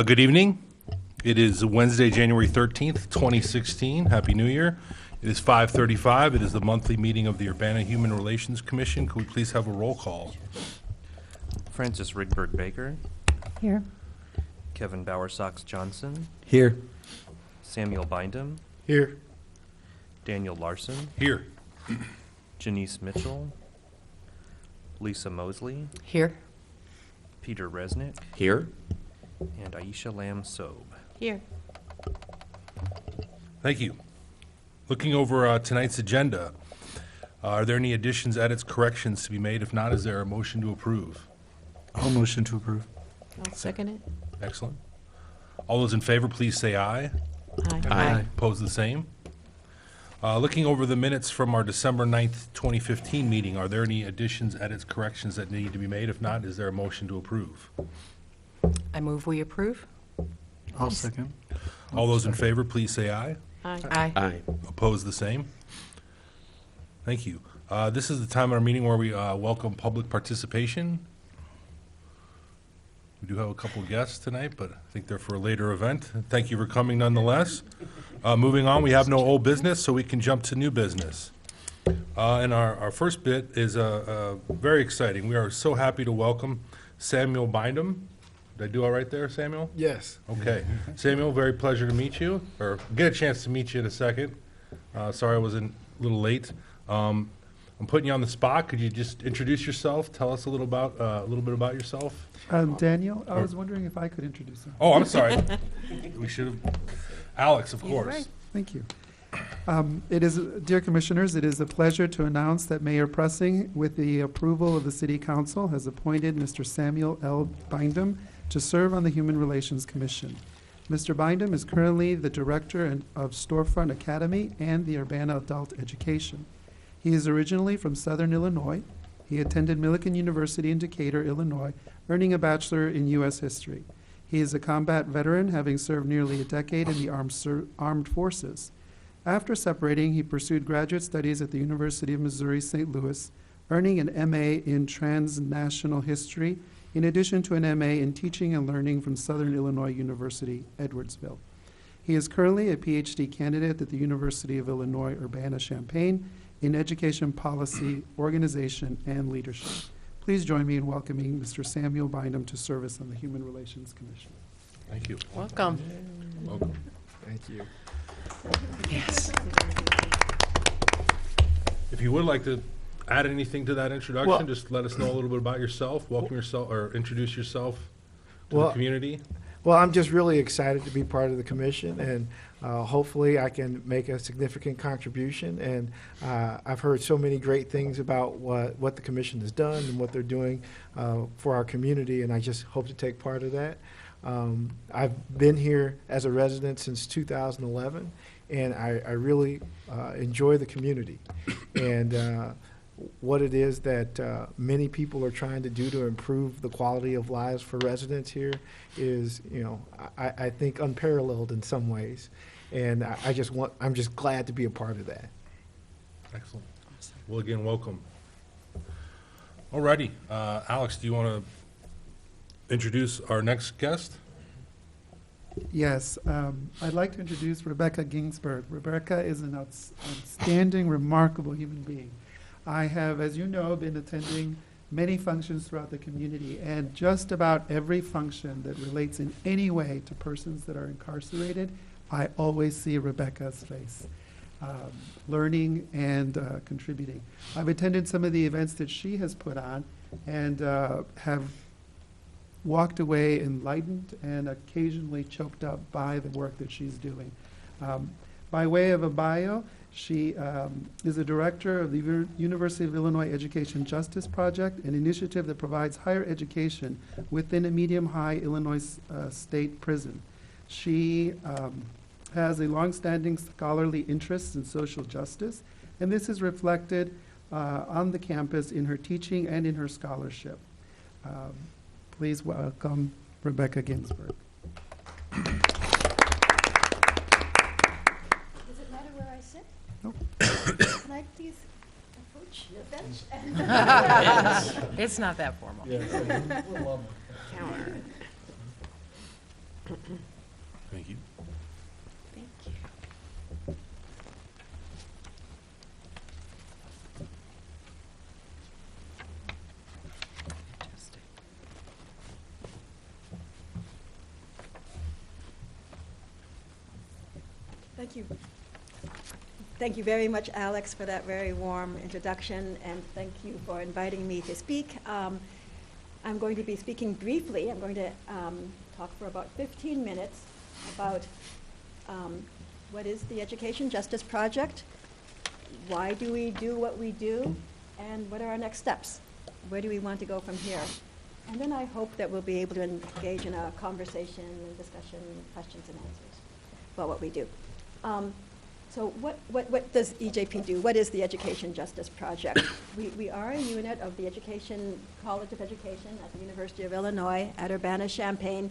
Good evening. It is Wednesday, January 13th, 2016. Happy New Year. It is 5:35. It is the monthly meeting of the Urbana Human Relations Commission. Could we please have a roll call? Francis Rigberg Baker. Here. Kevin Bowersox Johnson. Here. Samuel Bindum. Here. Daniel Larson. Here. Janice Mitchell. Lisa Mosley. Here. Peter Resnick. Here. And Aisha Lamb Sobe. Here. Thank you. Looking over tonight's agenda, are there any additions, edits, corrections to be made? If not, is there a motion to approve? I'll motion to approve. I'll second it. Excellent. All those in favor, please say aye. Aye. Opposed, the same. Looking over the minutes from our December 9th, 2015 meeting, are there any additions, edits, corrections that need to be made? If not, is there a motion to approve? I move we approve. I'll second. All those in favor, please say aye. Aye. Aye. Opposed, the same. Thank you. This is the time of our meeting where we welcome public participation. We do have a couple guests tonight, but I think they're for a later event. Thank you for coming nonetheless. Moving on, we have no old business, so we can jump to new business. And our first bit is very exciting. We are so happy to welcome Samuel Bindum. Did I do all right there, Samuel? Yes. Okay. Samuel, very pleasure to meet you, or get a chance to meet you in a second. Sorry I was a little late. I'm putting you on the spot. Could you just introduce yourself? Tell us a little bit about yourself. Daniel, I was wondering if I could introduce him. Oh, I'm sorry. We should have. Alex, of course. right. Thank you. Dear Commissioners, it is a pleasure to announce that Mayor Pressing, with the approval of the City Council, has appointed Mr. Samuel L. Bindum to serve on the Human Relations Commission. Mr. Bindum is currently the Director of Storefront Academy and the Urbana Adult Education. He is originally from Southern Illinois. He attended Millikan University in Decatur, Illinois, earning a Bachelor in U.S. History. He is a combat veteran, having served nearly a decade in the armed forces. After separating, he pursued graduate studies at the University of Missouri, St. Louis, earning an M.A. in Transnational History, in addition to an M.A. in Teaching and Learning from Southern Illinois University, Edwardsville. He is currently a Ph.D. candidate at the University of Illinois Urbana-Champaign in Education Policy, Organization, and Leadership. Please join me in welcoming Mr. Samuel Bindum to service on the Human Relations Commission. Thank you. Welcome. Welcome. Thank you. Yes. If you would like to add anything to that introduction, Well- just let us know a little bit about yourself. Welcome yourself, or introduce yourself to the Well- community. Well, I'm just really excited to be part of the commission, and hopefully I can make a significant contribution. And I've heard so many great things about what the commission has done and what they're doing for our community, and I just hope to take part of that. I've been here as a resident since 2011, and I really enjoy the community. And what it is that many people are trying to do to improve the quality of lives for residents here is, I think unparalleled in some ways. And I'm just glad to be a part of that. Excellent. Well, again, welcome. All righty. Alex, do you want to introduce our next guest? Yes, I'd like to introduce Rebecca Ginsberg. Rebecca is an outstanding, remarkable human being. I have, as you know, been attending many functions throughout the community, and just about every function that relates in any way to persons that are incarcerated, I always see Rebecca's face, learning and contributing. I've attended some of the events that she has put on and have walked away enlightened and occasionally choked up by the work that she's doing. By way of a bio, she is a director of the University of Illinois Education Justice Project, an initiative that provides higher education within a medium-high Illinois state prison. She has a longstanding scholarly interest in social justice, and this is reflected on the campus in her teaching and in her scholarship. Please welcome Rebecca Ginsberg. Does it matter where I sit? Nope. Can I please approach the bench? It's not that formal. Counter. Thank you. Thank you. Fantastic. Thank you. Thank you very much, Alex, for that very warm introduction, and thank you for inviting me to speak. I'm going to be speaking briefly. I'm going to talk for about 15 minutes about what is the Education Justice Project, why do we do what we do, and what are our next steps? Where do we want to go from here? And then I hope that we'll be able to engage in a conversation and discussion, questions and answers about what we do. So what does EJP do? What is the Education Justice Project? We are a unit of the College of Education at the University of Illinois at Urbana-Champaign.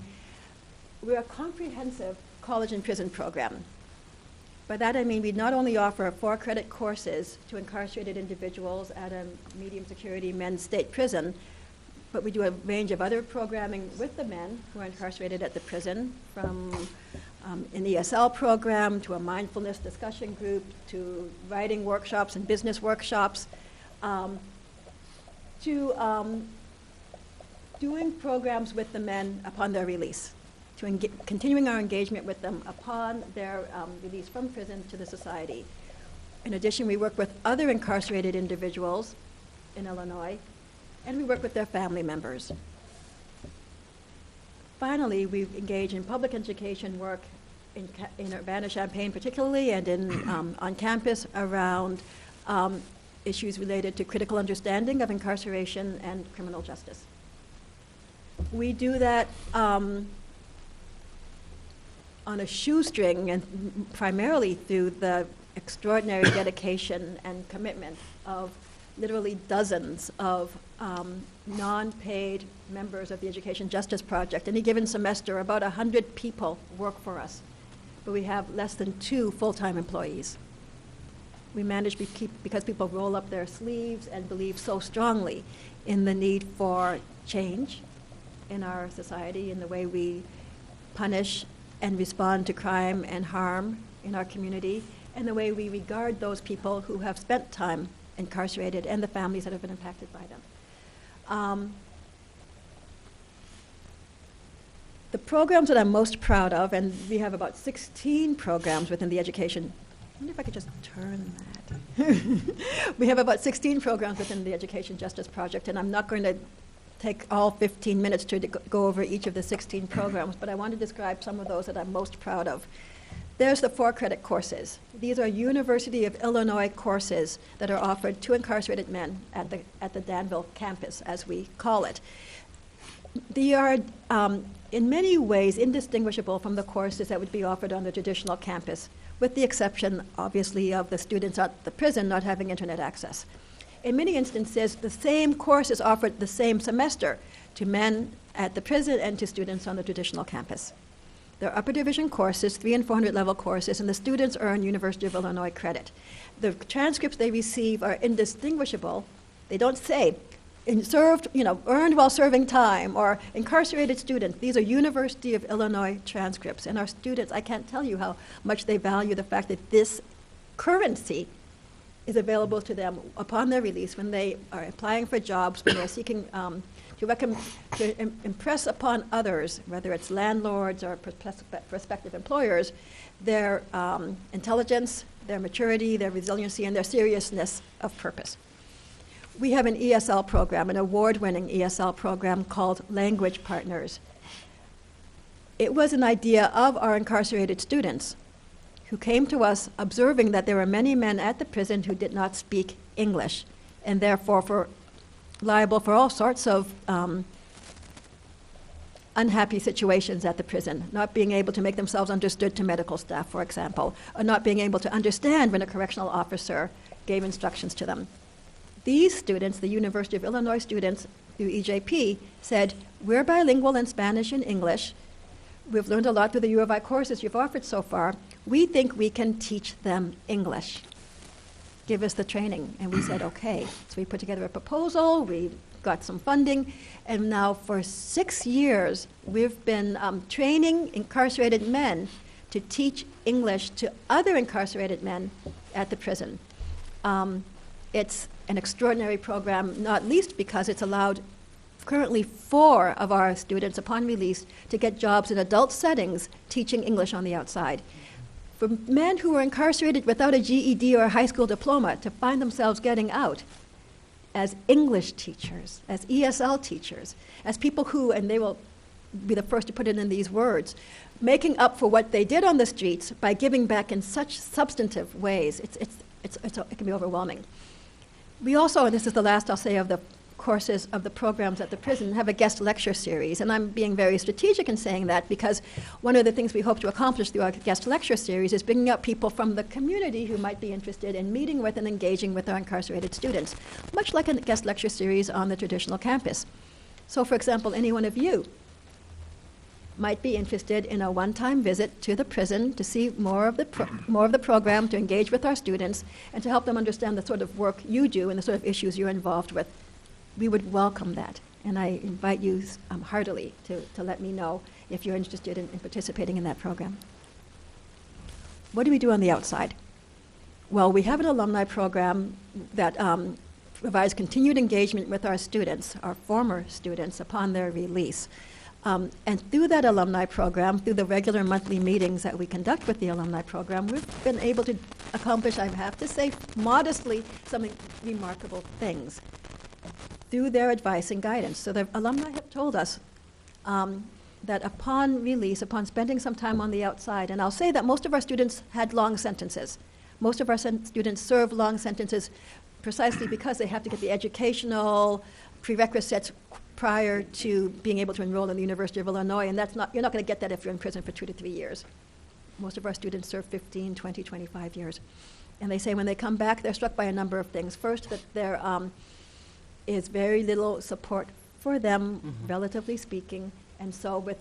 We're a comprehensive college and prison program. By that I mean we not only offer 4-credit courses to incarcerated individuals at a medium security men's state prison, but we do a range of other programming with the men who are incarcerated at the prison, from an ESL program to a mindfulness discussion group to writing workshops and business workshops, to doing programs with the men upon their release, to continuing our engagement with them upon their release from prison to the society. In addition, we work with other incarcerated individuals in Illinois, and we work with their family members. Finally, we engage in public education work in Urbana-Champaign particularly, and on campus around issues related to critical understanding of incarceration and criminal justice. We do that on a shoestring and primarily through the extraordinary dedication and commitment of literally dozens of non-paid members of the Education Justice Project. Any given semester, about 100 people work for us, but we have less than 2 full-time employees. We manage because people roll up their sleeves and believe so strongly in the need for change in our society, in the way we punish and respond to crime and harm in our community, and the way we regard those people who have spent time incarcerated and the families that have been impacted by them. The programs that I'm most proud of, and we have about 16 programs within the education. I wonder if I could just turn that. We have about 16 programs within the Education Justice Project, and I'm not going to take all 15 minutes to go over each of the 16 programs, but I want to describe some of those that I'm most proud of. There's the 4-credit courses. These are University of Illinois courses that are offered to incarcerated men at the Danville campus, as we call it. They are, in many ways, indistinguishable from the courses that would be offered on the traditional campus, with the exception, obviously, of the students at the prison not having internet access. In many instances, the same course is offered the same semester to men at the prison and to students on the traditional campus. They're upper division courses, 300 and 400 level courses, and the students earn University of Illinois credit. The transcripts they receive are indistinguishable. They don't say, earned while serving time, or incarcerated student. These are University of Illinois transcripts. And our students, I can't tell you how much they value the fact that this currency is available to them upon their release when they are applying for jobs, when they're seeking to impress upon others, whether it's landlords or prospective employers, their intelligence, their maturity, their resiliency, and their seriousness of purpose. We have an ESL program, an award-winning ESL program called Language Partners. It was an idea of our incarcerated students who came to us observing that there were many men at the prison who did not speak English, and therefore liable for all sorts of unhappy situations at the prison, not being able to make themselves understood to medical staff, for example, or not being able to understand when a correctional officer gave instructions to them. These students, the University of Illinois students through EJP, said, we're bilingual in Spanish and English. We've learned a lot through the U of I courses you've offered so far. We think we can teach them English. Give us the training. And we said, okay. So we put together a proposal. We got some funding, and now for 6 years, we've been training incarcerated men to teach English to other incarcerated men at the prison. It's an extraordinary program, not least because it's allowed currently 4 of our students upon release to get jobs in adult settings teaching English on the outside. For men who were incarcerated without a GED or a high school diploma to find themselves getting out as English teachers, as ESL teachers, as people who, and they will be the first to put it in these words, making up for what they did on the streets by giving back in such substantive ways, it can be overwhelming. We also, and this is the last I'll say of the courses of the programs at the prison, have a guest lecture series. And I'm being very strategic in saying that because one of the things we hope to accomplish through our guest lecture series is bringing up people from the community who might be interested in meeting with and engaging with our incarcerated students, much like a guest lecture series on the traditional campus. So, for example, any one of you might be interested in a one-time visit to the prison to see more of the program, to engage with our students, and to help them understand the sort of work you do and the sort of issues you're involved with. We would welcome that, and I invite you heartily to let me know if you're interested in participating in that program. What do we do on the outside? Well, we have an alumni program that provides continued engagement with our students, our former students, upon their release. And through that alumni program, through the regular monthly meetings that we conduct with the alumni program, we've been able to accomplish, I have to say, modestly, some remarkable things through their advice and guidance. So the alumni have told us that upon release, upon spending some time on the outside, and I'll say that most of our students had long sentences. Most of our students serve long sentences precisely because they have to get the educational prerequisites prior to being able to enroll in the University of Illinois, and you're not going to get that if you're in prison for 2 to 3 years. Most of our students serve 15, 20, 25 years. And they say when they come back, they're struck by a number of things. First, that there is very little support for them, relatively speaking. And so with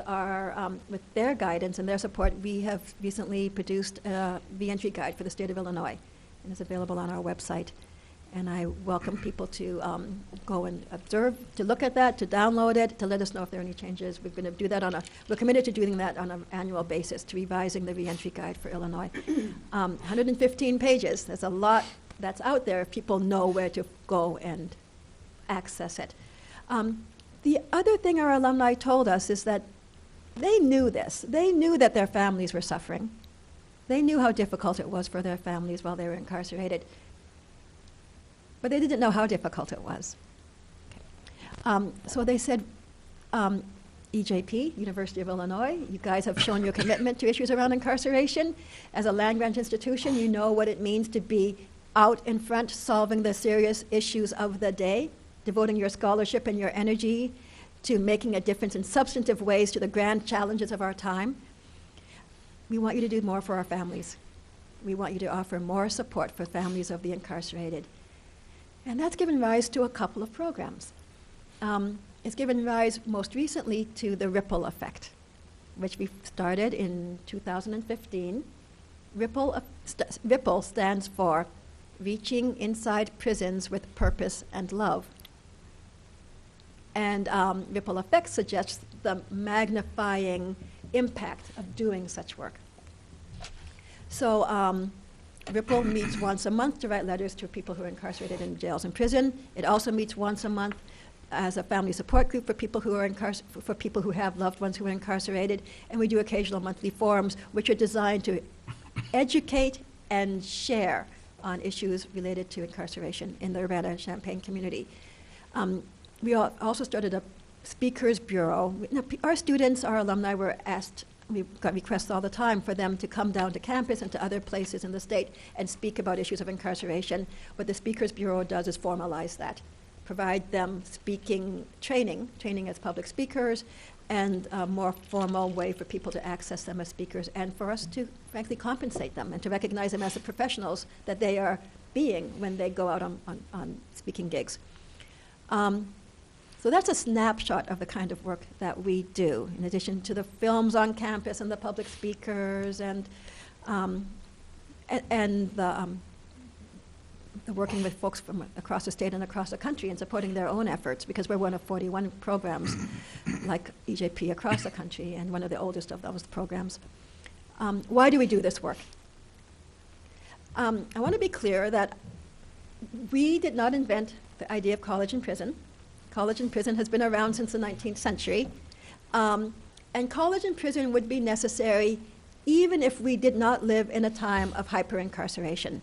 their guidance and their support, we have recently produced a reentry guide for the state of Illinois, and it's available on our website. And I welcome people to go and observe, to look at that, to download it, to let us know if there are any changes. We're going to do that we're committed to doing that on an annual basis, to revising the reentry guide for Illinois. 115 pages. There's a lot that's out there if people know where to go and access it. The other thing our alumni told us is that they knew this. They knew that their families were suffering. They knew how difficult it was for their families while they were incarcerated. But they didn't know how difficult it was. Okay. So they said, EJP, University of Illinois, you guys have shown your commitment to issues around incarceration. As a land-grant institution, you know what it means to be out in front solving the serious issues of the day, devoting your scholarship and your energy to making a difference in substantive ways to the grand challenges of our time. We want you to do more for our families. We want you to offer more support for families of the incarcerated. And that's given rise to a couple of programs. It's given rise most recently to the Ripple Effect, which we started in 2015. Ripple stands for Reaching Inside Prisons with Purpose and Love. And Ripple Effect suggests the magnifying impact of doing such work. So Ripple meets once a month to write letters to people who are incarcerated in jails and prison. It also meets once a month as a family support group for people who are for people who have loved ones who are incarcerated. And we do occasional monthly forums, which are designed to educate and share on issues related to incarceration in the Urbana-Champaign community. We also started a speakers bureau. Now, our students, our alumni were asked, we've got requests all the time for them to come down to campus and to other places in the state and speak about issues of incarceration. What the speakers bureau does is formalize that, provide them speaking training as public speakers, and a more formal way for people to access them as speakers, and for us to frankly compensate them and to recognize them as the professionals that they are being when they go out on speaking gigs. So that's a snapshot of the kind of work that we do, in addition to the films on campus and the public speakers and the working with folks from across the state and across the country and supporting their own efforts, because we're one of 41 programs like EJP across the country, and one of the oldest of those programs. Why do we do this work? I want to be clear that we did not invent the idea of college and prison. College and prison has been around since the 19th century. And college and prison would be necessary even if we did not live in a time of hyper-incarceration.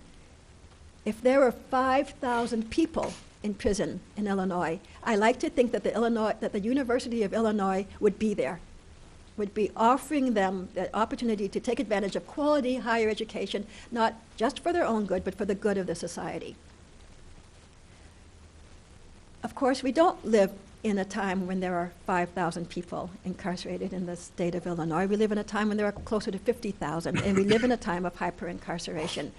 If there were 5,000 people in prison in Illinois, I like to think that the University of Illinois would be there, would be offering them the opportunity to take advantage of quality higher education, not just for their own good, but for the good of the society. Of course, we don't live in a time when there are 5,000 people incarcerated in the state of Illinois. We live in a time when there are closer to 50,000, and we live in a time of hyper-incarceration.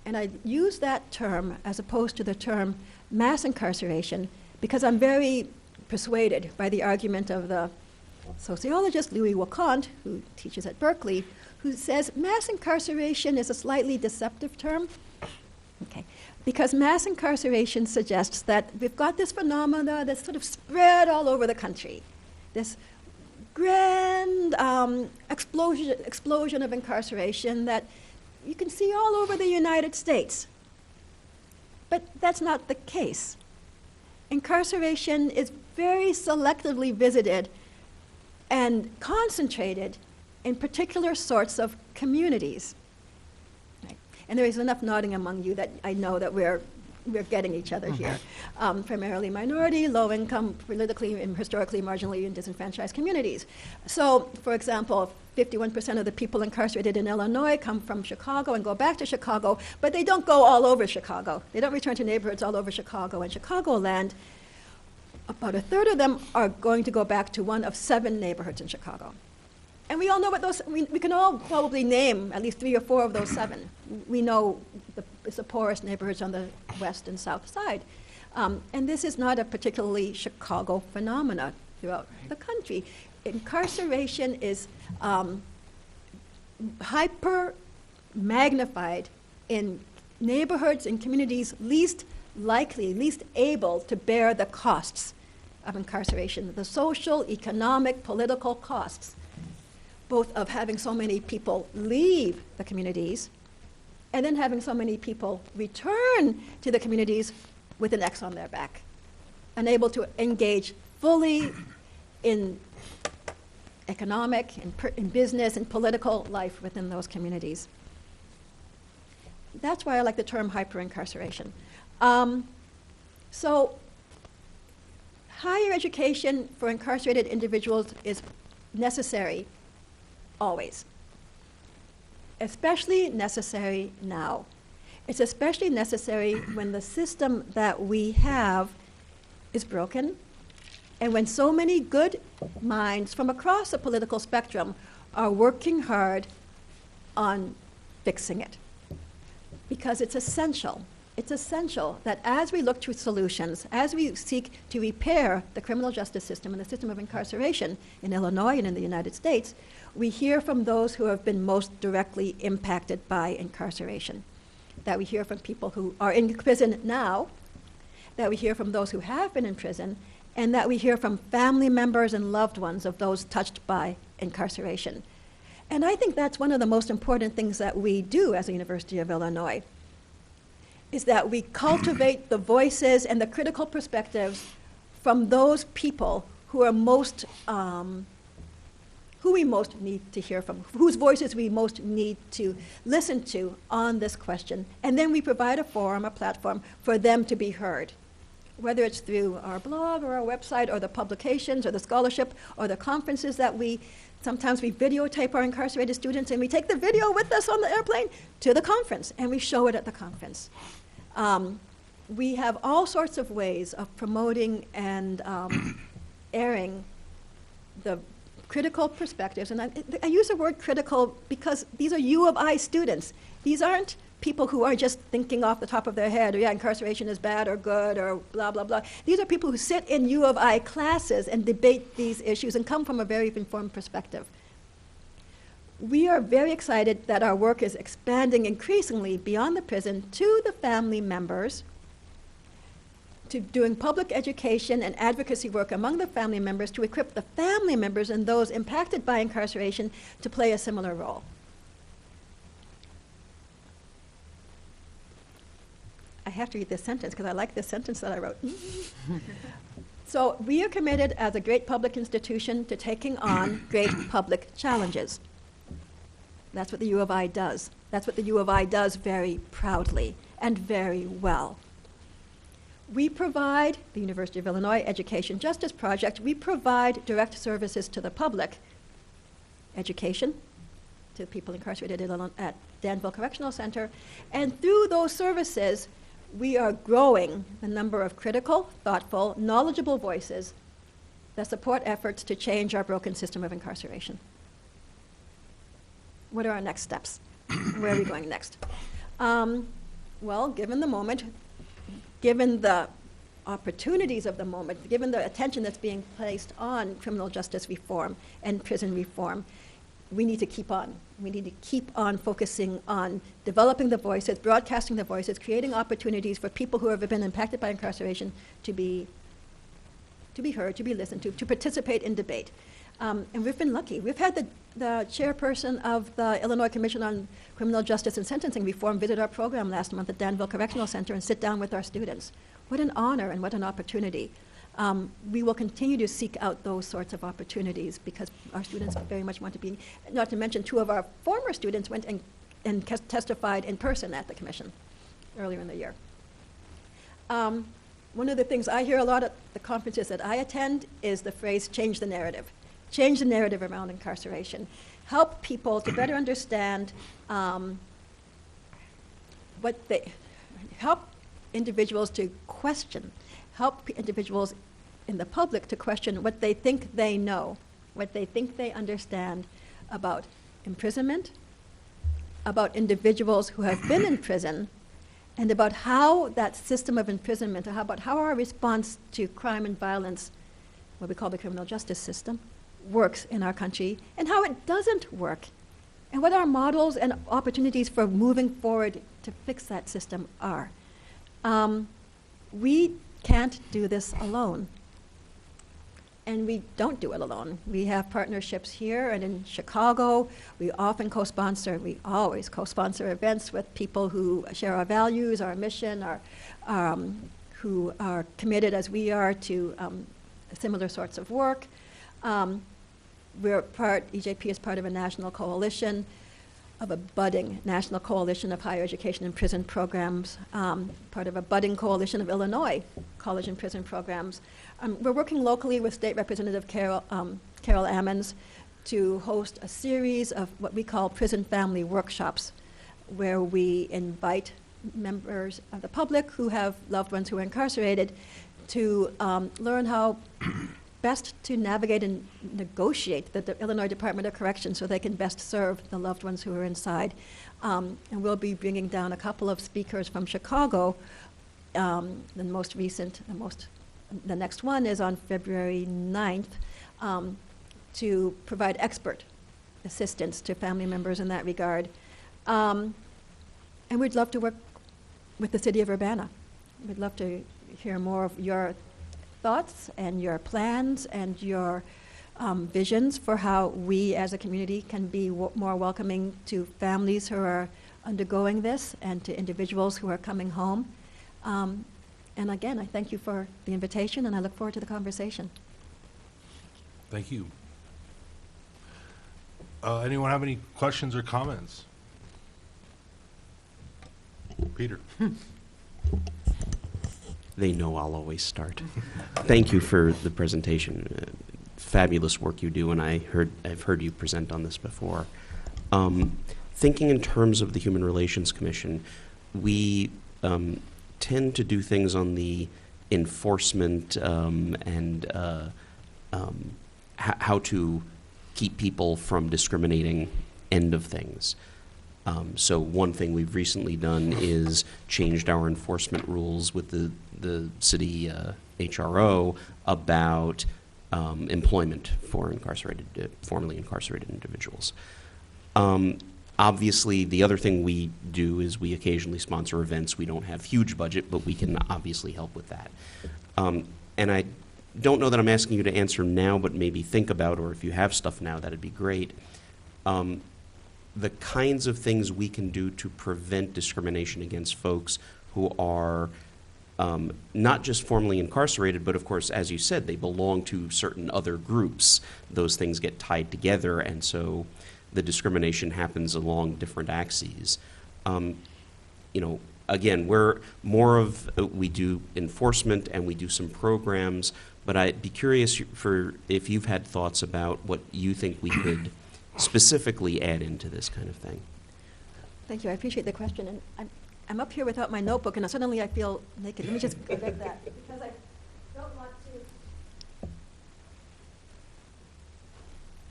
And I use that term as opposed to the term mass incarceration because I'm very persuaded by the argument of the sociologist Louis Wacquant, who teaches at Berkeley, who says mass incarceration is a slightly deceptive term. Okay. Because mass incarceration suggests that we've got this phenomena that's sort of spread all over the country, this grand explosion of incarceration that you can see all over the United States. But that's not the case. Incarceration is very selectively visited and concentrated in particular sorts of communities. And there is enough nodding among you that I know that we're getting each other here. Primarily minority, low-income, politically and historically marginally and disenfranchised communities. So, for example, 51% of the people incarcerated in Illinois come from Chicago and go back to Chicago, but they don't go all over Chicago. They don't return to neighborhoods all over Chicago and Chicagoland. About a third of them are going to go back to one of 7 neighborhoods in Chicago. And we all know what those, we can all probably name at least 3 or 4 of those 7. We know it's the poorest neighborhoods on the west and south side. And this is not a particularly Chicago phenomena throughout the country. Incarceration is hyper magnified in neighborhoods and communities least likely, least able to bear the costs of incarceration, the social, economic, political costs, both of having so many people leave the communities and then having so many people return to the communities with an X on their back, unable to engage fully in economic, in business, and political life within those communities. That's why I like the term hyper-incarceration. So higher education for incarcerated individuals is necessary always. Especially necessary now. It's especially necessary when the system that we have is broken and when so many good minds from across the political spectrum are working hard on fixing it. Because it's essential. It's essential that as we look to solutions, as we seek to repair the criminal justice system and the system of incarceration in Illinois and in the United States, we hear from those who have been most directly impacted by incarceration. That we hear from people who are in prison now, that we hear from those who have been in prison, and that we hear from family members and loved ones of those touched by incarceration. And I think that's one of the most important things that we do as the University of Illinois, is that we cultivate the voices and the critical perspectives from those people who are most, who we most need to hear from, whose voices we most need to listen to on this question. And then we provide a forum, a platform for them to be heard, whether it's through our blog or our website or the publications or the scholarship or the conferences that sometimes we videotape our incarcerated students and we take the video with us on the airplane to the conference and we show it at the conference. We have all sorts of ways of promoting and airing the critical perspectives. And I use the word critical because these are U of I students. These aren't people who are just thinking off the top of their head, yeah, incarceration is bad or good or blah, blah, blah. These are people who sit in U of I classes and debate these issues and come from a very informed perspective. We are very excited that our work is expanding increasingly beyond the prison to the family members, to doing public education and advocacy work among the family members to equip the family members and those impacted by incarceration to play a similar role. I have to read this sentence because I like this sentence that I wrote. So we are committed as a great public institution to taking on great public challenges. That's what the U of I does. That's what the U of I does very proudly and very well. We provide, the University of Illinois Education Justice Project, we provide direct services to the public. Education to people incarcerated at Danville Correctional Center. And through those services, we are growing the number of critical, thoughtful, knowledgeable voices that support efforts to change our broken system of incarceration. What are our next steps? Where are we going next? Well, given the moment, given the opportunities of the moment, given the attention that's being placed on criminal justice reform and prison reform, we need to keep on. We need to keep on focusing on developing the voices, broadcasting the voices, creating opportunities for people who have been impacted by incarceration to be heard, to be listened to participate in debate. And we've been lucky. We've had the chairperson of the Illinois Commission on Criminal Justice and Sentencing Reform visit our program last month at Danville Correctional Center and sit down with our students. What an honor and what an opportunity. We will continue to seek out those sorts of opportunities because our students very much want to be, not to mention 2 of our former students went and testified in person at the commission earlier in the year. One of the things I hear a lot at the conferences that I attend is the phrase, change the narrative. Change the narrative around incarceration. Help people to better understand help individuals to question, help individuals in the public to question what they think they know, what they think they understand about imprisonment, about individuals who have been in prison, and about how that system of imprisonment, about how our response to crime and violence, what we call the criminal justice system, works in our country, and how it doesn't work, and what our models and opportunities for moving forward to fix that system are. We can't do this alone. And we don't do it alone. We have partnerships here and in Chicago. We often co-sponsor, we always co-sponsor events with people who share our values, our mission, who are committed as we are to similar sorts of work. EJP is part of a national coalition, of a budding national coalition of higher education and prison programs, part of a budding coalition of Illinois college and prison programs. We're working locally with State Representative Carol Ammons to host a series of what we call prison family workshops, where we invite members of the public who have loved ones who are incarcerated to learn how best to navigate and negotiate the Illinois Department of Corrections so they can best serve the loved ones who are inside. And we'll be bringing down a couple of speakers from Chicago. The next one is on February 9th to provide expert assistance to family members in that regard. And we'd love to work with the city of Urbana. We'd love to hear more of your thoughts and your plans and your visions for how we as a community can be more welcoming to families who are undergoing this and to individuals who are coming home. And again, I thank you for the invitation and I look forward to the conversation. Thank you. Anyone have any questions or comments? Peter. They know I'll always start. Thank you for the presentation. Fabulous work you do, and I've heard you present on this before. Thinking in terms of the Human Relations Commission, we tend to do things on the enforcement and how to keep people from discriminating end of things. So one thing we've recently done is changed our enforcement rules with the city HRO about employment for formerly incarcerated individuals. Obviously, the other thing we do is we occasionally sponsor events. We don't have huge budget, but we can obviously help with that. And I don't know that I'm asking you to answer now, but maybe think about, or if you have stuff now, that'd be great. The kinds of things we can do to prevent discrimination against folks who are not just formally incarcerated, but of course, as you said, they belong to certain other groups. Those things get tied together, and so the discrimination happens along different axes. Again, we're more of, we do enforcement and we do some programs, but I'd be curious if you've had thoughts about what you think we could specifically add into this kind of thing. Thank you. I appreciate the question. And I'm up here without my notebook, and suddenly I feel naked. Let me just correct that, because I don't want to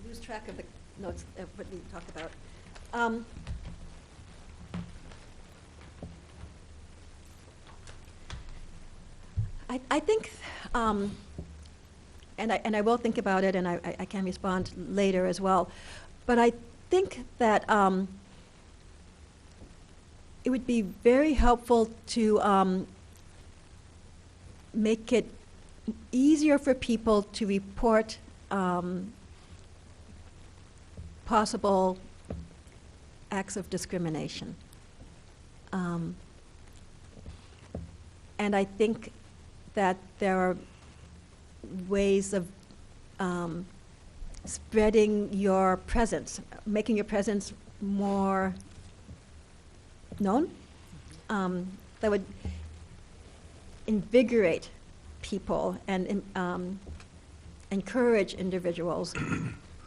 lose track of the notes of what we talked about. I think, and I will think about it, and I can respond later as well, but I think that it would be very helpful to make it easier for people to report possible acts of discrimination. And I think that there are ways of spreading your presence, making your presence more known, that would invigorate people and encourage individuals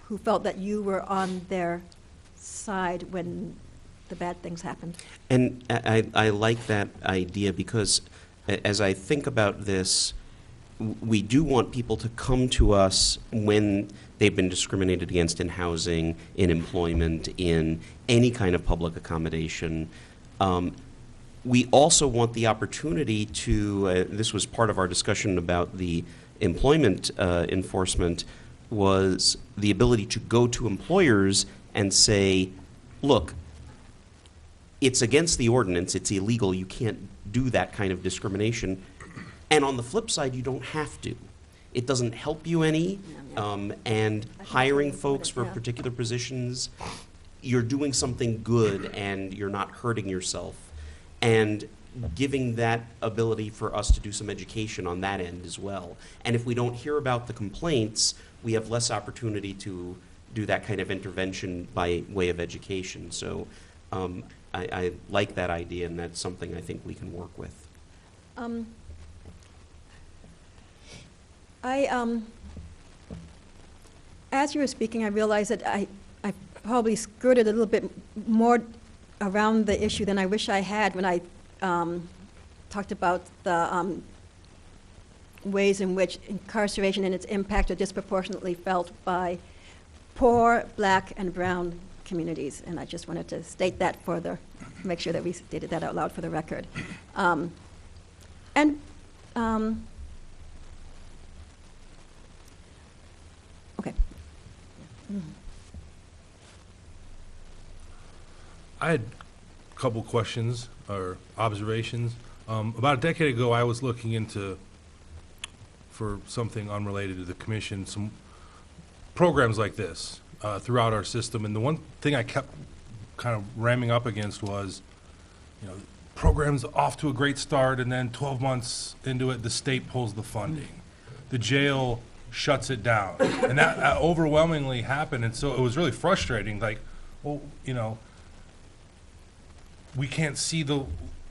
who felt that you were on their side when the bad things happened. And I like that idea because as I think about this, we do want people to come to us when they've been discriminated against in housing, in employment, in any kind of public accommodation. We also want the opportunity to, this was part of our discussion about the employment enforcement, was the ability to go to employers and say, look, it's against the ordinance, it's illegal, you can't do that kind of discrimination. And on the flip side, you don't have to. It doesn't help you any, and hiring folks for particular positions, you're doing something good and you're not hurting yourself. And giving that ability for us to do some education on that end as well. And if we don't hear about the complaints, we have less opportunity to do that kind of intervention by way of education. So I like that idea, and that's something I think we can work with. As you were speaking, I realized that I probably skirted a little bit more around the issue than I wish I had when I talked about the ways in which incarceration and its impact are disproportionately felt by poor Black and brown communities. And I just wanted to state that further, make sure that we stated that out loud for the record. Okay. I had a couple questions or observations. About a decade ago, I was looking into, for something unrelated to the commission, some programs like this throughout our system. And the one thing I kept kind of ramming up against was, programs off to a great start, and then 12 months into it, the state pulls the funding. The jail shuts it down. And that overwhelmingly happened. And so it was really frustrating. Like, well, we can't see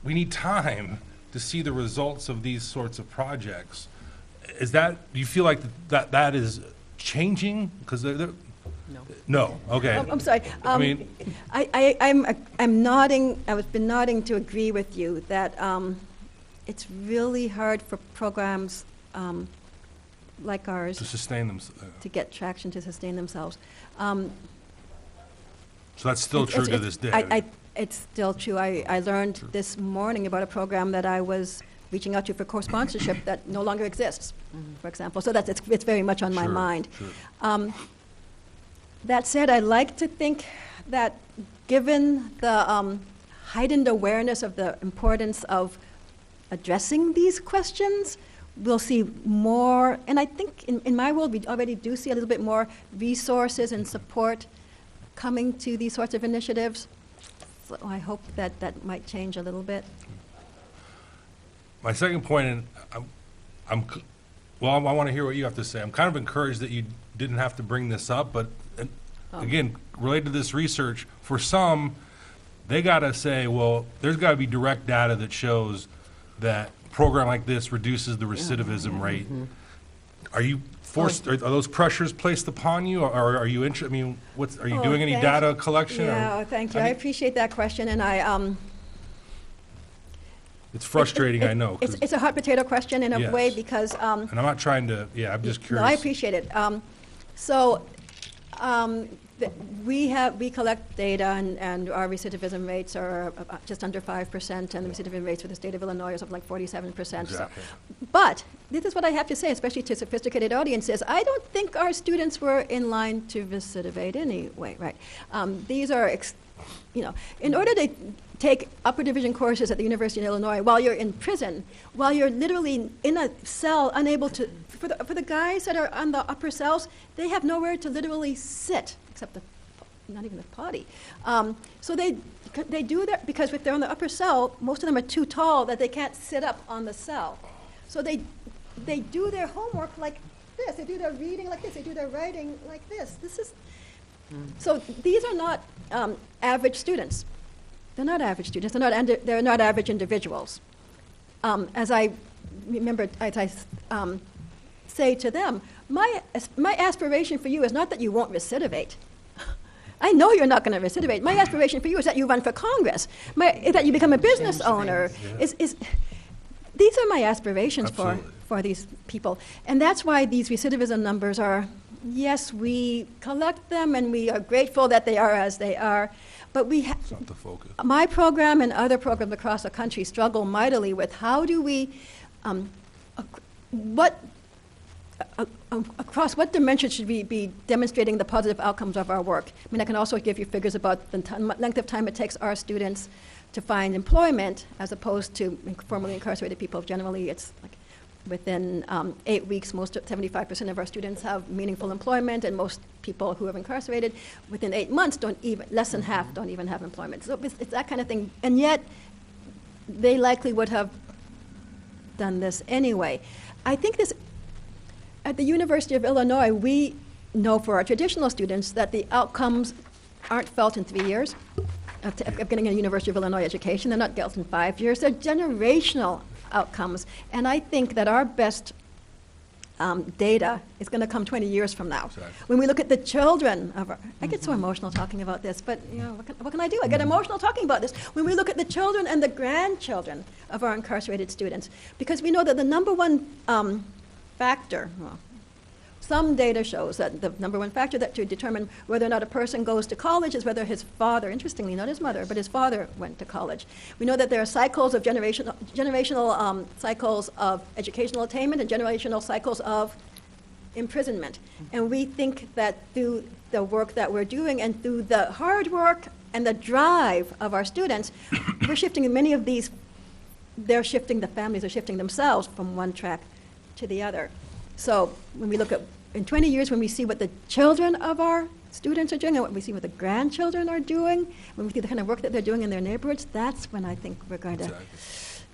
we need time to see the results of these sorts of projects. Do you feel like that is changing? Because no. Okay. I'm sorry. I mean, I'm nodding. I've been nodding to agree with you that it's really hard for programs like ours to sustain them. to get traction to sustain themselves. So that's still true to this day. It's still true. I learned this morning about a program that I was reaching out to for co-sponsorship that no longer exists, for example. So it's very much on my mind. Sure. That said, I like to think that given the heightened awareness of the importance of addressing these questions, we'll see more, and I think in my world, we already do see a little bit more resources and support coming to these sorts of initiatives. So I hope that that might change a little bit. My second point, and I want to hear what you have to say. I'm kind of encouraged that you didn't have to bring this up, but again, related to this research, for some, they got to say, well, there's got to be direct data that shows that a program like this reduces the recidivism rate. Are you forced, are those pressures placed upon you, or are you interested, I mean, are you doing any thank data collection? Yeah, thank you. I appreciate that question, and It's frustrating, I know. 'Cause- It's a hot potato question in a way Yes. because And I'm not trying to, I'm just no, curious. I appreciate it. We collect data, and our recidivism rates are just under 5%, and the recidivism rates for the state of Illinois are something like 47%. Exactly. But this is what I have to say, especially to sophisticated audiences. I don't think our students were in line to recidivate anyway, right? These are, in order to take upper division courses at the University of Illinois while you're in prison, while you're literally in a cell, unable to, for the guys that are on the upper cells, they have nowhere to literally sit, except not even the potty. So they do that because if they're on the upper cell, most of them are too tall that they can't sit up on the cell. So they do their homework like this. They do their reading like this. They do their writing like this. So these are not average students. They're not average students. They're not average individuals. As I remember, as I say to them, my aspiration for you is not that you won't recidivate. I know you're not going to recidivate. My aspiration for you is that you run for Congress, that you become a business owner. These are my aspirations for these people. And that's why these recidivism numbers are, yes, we collect them and we are grateful that they are as they are, but It's not the focus. my program and other programs across the country struggle mightily with how do we, across what dimension should we be demonstrating the positive outcomes of our work? I mean, I can also give you figures about the length of time it takes our students to find employment as opposed to formerly incarcerated people. Generally, it's like within 8 weeks, 75% of our students have meaningful employment, and most people who are incarcerated within 8 months less than half don't even have employment. So it's that kind of thing. And yet, they likely would have done this anyway. I think at the University of Illinois, we know for our traditional students that the outcomes aren't felt in 3 years of getting a University of Illinois education. They're not felt in 5 years. They're generational outcomes. And I think that our best data is going to come 20 years from now. Exactly. When we look at the children of our, I get so emotional talking about this, but what can I do? I get emotional talking about this. When we look at the children and the grandchildren of our incarcerated students, because we know that the number one factor, some data shows that the number one factor that to determine whether or not a person goes to college is whether his father, interestingly, not his mother, but his father went to college. We know that there are cycles of generational cycles of educational attainment and generational cycles of imprisonment. And we think that through the work that we're doing and through the hard work and the drive of our students, we're shifting many of these, the families are shifting themselves from one track to the other. So when we look at, in 20 years, when we see what the children of our students are doing and what we see what the grandchildren are doing, when we see the kind of work that they're doing in their neighborhoods, that's when I think we're going to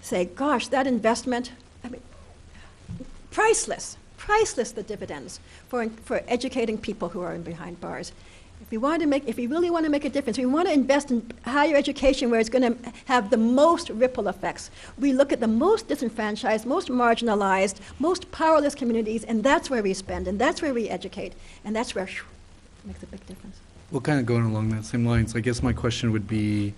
say, gosh, that investment, I mean, priceless the dividends for educating people who are in behind bars. If we really want to make a difference, we want to invest in higher education where it's going to have the most ripple effects. We look at the most disenfranchised, most marginalized, most powerless communities, and that's where we spend, and that's where we educate, and that's where it makes a big difference. Well, kind of going along that same lines, I guess my question would be,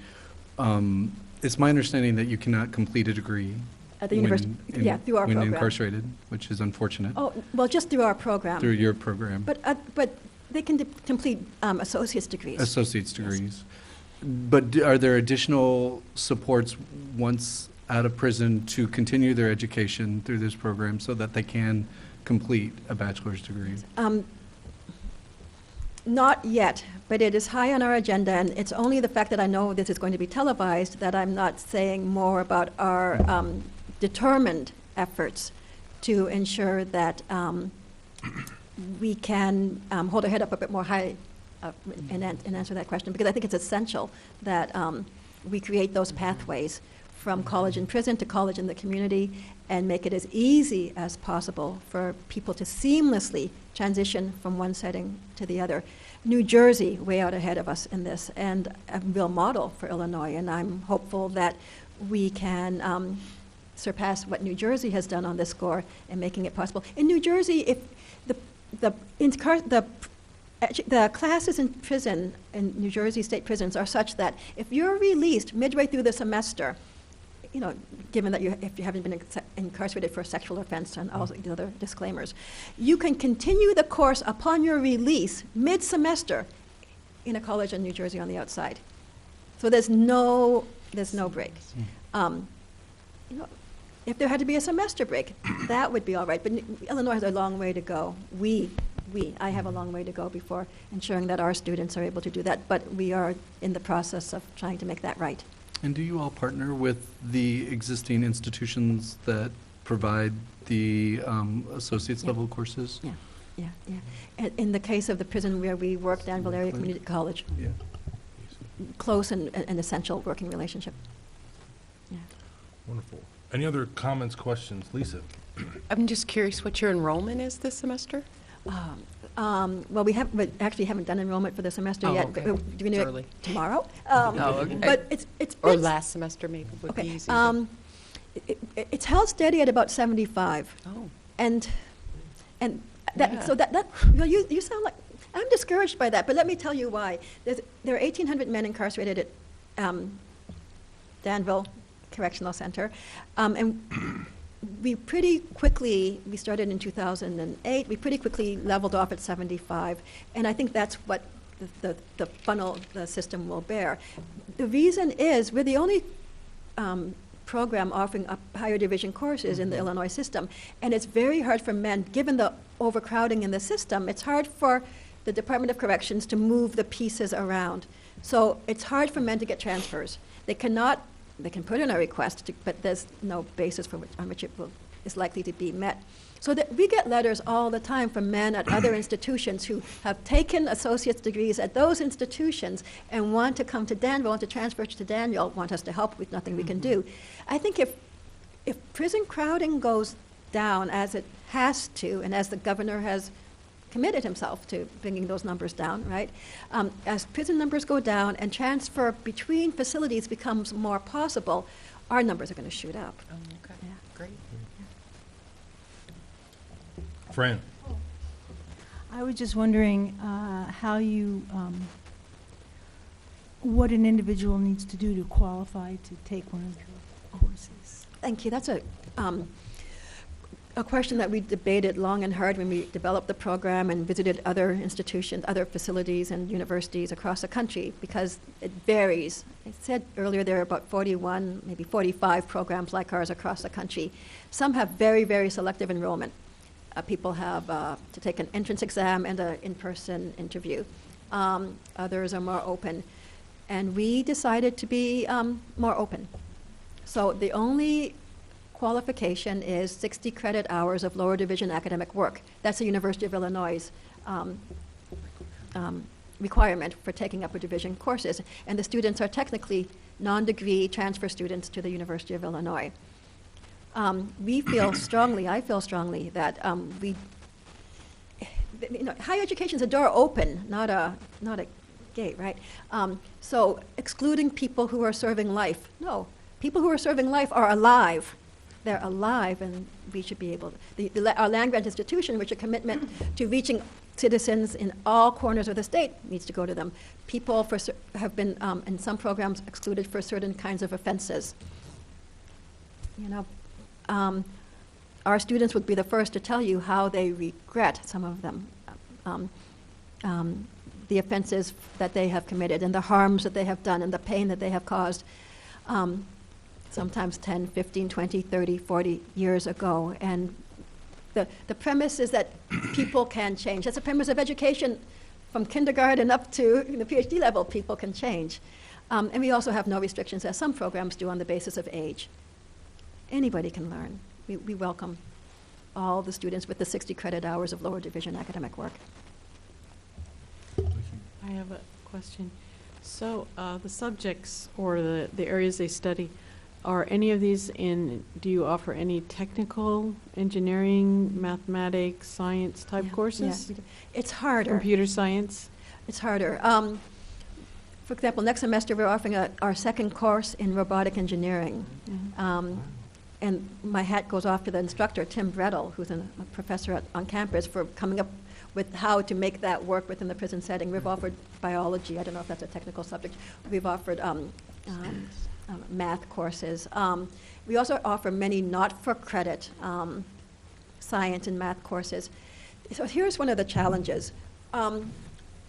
it's my understanding that you cannot complete a degree At the university, through our when program. incarcerated, which is unfortunate. Oh, well, just through our program. Through your program. But they can complete associate's degrees. Associate's degrees. But are there additional supports once out of prison to continue their education through this program so that they can complete a bachelor's degree? Not yet, but it is high on our agenda, and it's only the fact that I know this is going to be televised that I'm not saying more about our determined efforts to ensure that we can hold our head up a bit more high and answer that question, because I think it's essential that we create those pathways from college and prison to college in the community and make it as easy as possible for people to seamlessly transition from one setting to the other. New Jersey, way out ahead of us in this, and a real model for Illinois, and I'm hopeful that we can surpass what New Jersey has done on this score in making it possible. In New Jersey, if the classes in prison, in New Jersey state prisons, are such that if you're released midway through the semester, you know, given that if you haven't been incarcerated for a sexual offense and all the other disclaimers, you can continue the course upon your release mid-semester in a college in New Jersey on the outside. So there's no break. You know, if there had to be a semester break, that would be all right. But Illinois has a long way to go. I have a long way to go before ensuring that our students are able to do that. But we are in the process of trying to make that right. And do you all partner with the existing institutions that provide the associate's level courses? Yeah. In the case of the prison where we work, Danville Area Community College, Yeah. close and an essential working relationship. Yeah. Wonderful. Any other comments, questions? Lisa? I'm just curious what your enrollment is this semester? Well, we actually haven't done enrollment for the semester Oh, yet. okay. But we're doing it Early. tomorrow. Okay. But it's Or last semester maybe would be okay. easier. It's held steady at about 75, Oh, and that Yeah. so that well, you sound like I'm discouraged by that. But let me tell you why. There are 1,800 men incarcerated at Danville Correctional Center, and we pretty quickly, we started in 2008, we pretty quickly leveled off at 75, and I think that's what the funnel, the system will bear. The reason is we're the only program offering up higher division courses in the Illinois system, and it's very hard for men, given the overcrowding in the system, it's hard for the Department of Corrections to move the pieces around. So it's hard for men to get transfers. They can put in a request, but there's no basis on which it is likely to be met. So that we get letters all the time from men at other institutions who have taken associate's degrees at those institutions and want to come to Danville, want to transfer to Daniel, want us to help with nothing we can do. I think if prison crowding goes down as it has to, and as the governor has committed himself to bringing those numbers down, right? As prison numbers go down and transfer between facilities becomes more possible, our numbers are going to shoot up. oh, okay, Yeah. great. Fran? I was just wondering how what an individual needs to do to qualify to take one of your courses. Thank you. That's a question that we debated long and hard when we developed the program and visited other institutions, other facilities and universities across the country, because it varies. I said earlier there are about 41, maybe 45 programs like ours across the country. Some have very, very selective enrollment. People have to take an entrance exam and an in-person interview. Others are more open. And we decided to be more open. So the only qualification is 60 credit hours of lower division academic work. That's the University of Illinois' requirement for taking upper division courses. And the students are technically non-degree transfer students to the University of Illinois. We feel strongly, I feel strongly, that higher education is a door open, not a gate, right? So excluding people who are serving life, no. People who are serving life are alive. They're alive, and we should be able to. Our land-grant institution, which is a commitment to reaching citizens in all corners of the state, needs to go to them. People have been, in some programs, excluded for certain kinds of offenses. Our students would be the first to tell you how they regret some of them, the offenses that they have committed and the harms that they have done and the pain that they have caused, sometimes 10, 15, 20, 30, 40 years ago. And the premise is that people can change. That's the premise of education from kindergarten up to the PhD level, people can change. And we also have no restrictions, as some programs do, on the basis of age. Anybody can learn. We welcome all the students with the 60 credit hours of lower division academic work. I have a question. So the subjects or the areas they study, are any of these do you offer any technical, engineering, mathematics, science type courses? Yeah, it's harder. Computer science? It's harder. For example, next semester we're offering our second course in robotic engineering. And my hat goes off to the instructor, Tim Brettel, who's a professor on campus, for coming up with how to make that work within the prison setting. We've offered biology. I don't know if that's a technical subject. We've offered math courses. We also offer many not-for-credit science and math courses. So here's one of the challenges.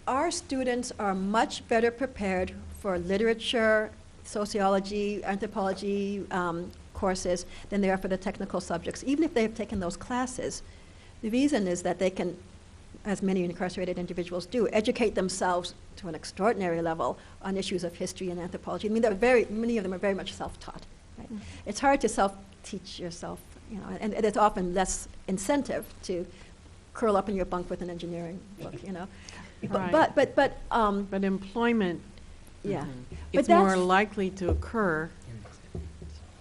Our students are much better prepared for literature, sociology, anthropology courses than they are for the technical subjects, even if they have taken those classes. The reason is that they can, as many incarcerated individuals do, educate themselves to an extraordinary level on issues of history and anthropology. I mean, many of them are very much self-taught. Right? It's hard to self-teach yourself, and there's often less incentive to curl up in your bunk with an engineering book, Right. But employment, yeah. it's But more that's- likely to occur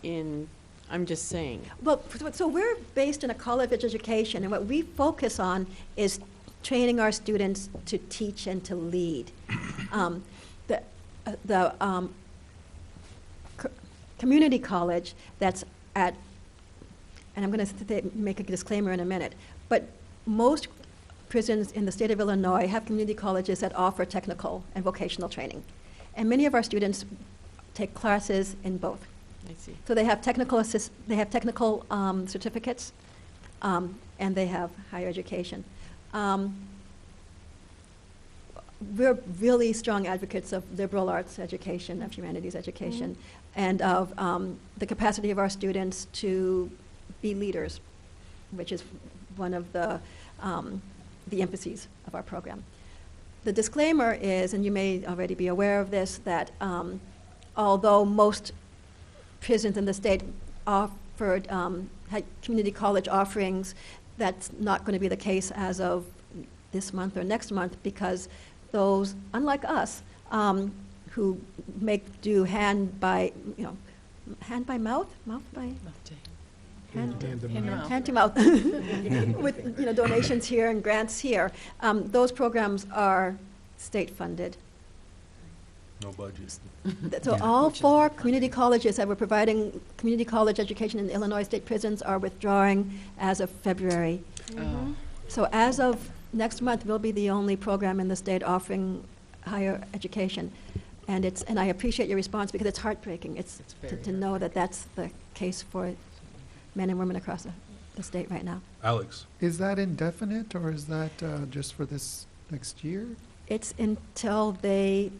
I'm just saying. Well, so we're based in a college education, and what we focus on is training our students to teach and to lead. Community college that's at, and I'm going to make a disclaimer in a minute, but most prisons in the state of Illinois have community colleges that offer technical and vocational training. And many of our students take classes in both. I see. So they have technical certificates, and they have higher education. We're really strong advocates of liberal arts education, of humanities education, and of the capacity of our students to be leaders, which is one of the emphases of our program. The disclaimer is, and you may already be aware of this, that although most prisons in the state offered had community college offerings, that's not going to be the case as of this month or next month, because those, unlike us, who make do hand by mouth, hand to mouth, with donations here and grants here, those programs are state funded. No budget. So all 4 community colleges that were providing community college education in Illinois state prisons are withdrawing as of February. So as of next month, we'll be the only program in the state offering higher education. And I appreciate your response, because it's heartbreaking. It's to know that that's the case for men and women across the state right now. Alex. Is that indefinite, or is that just for this next year? It's until they,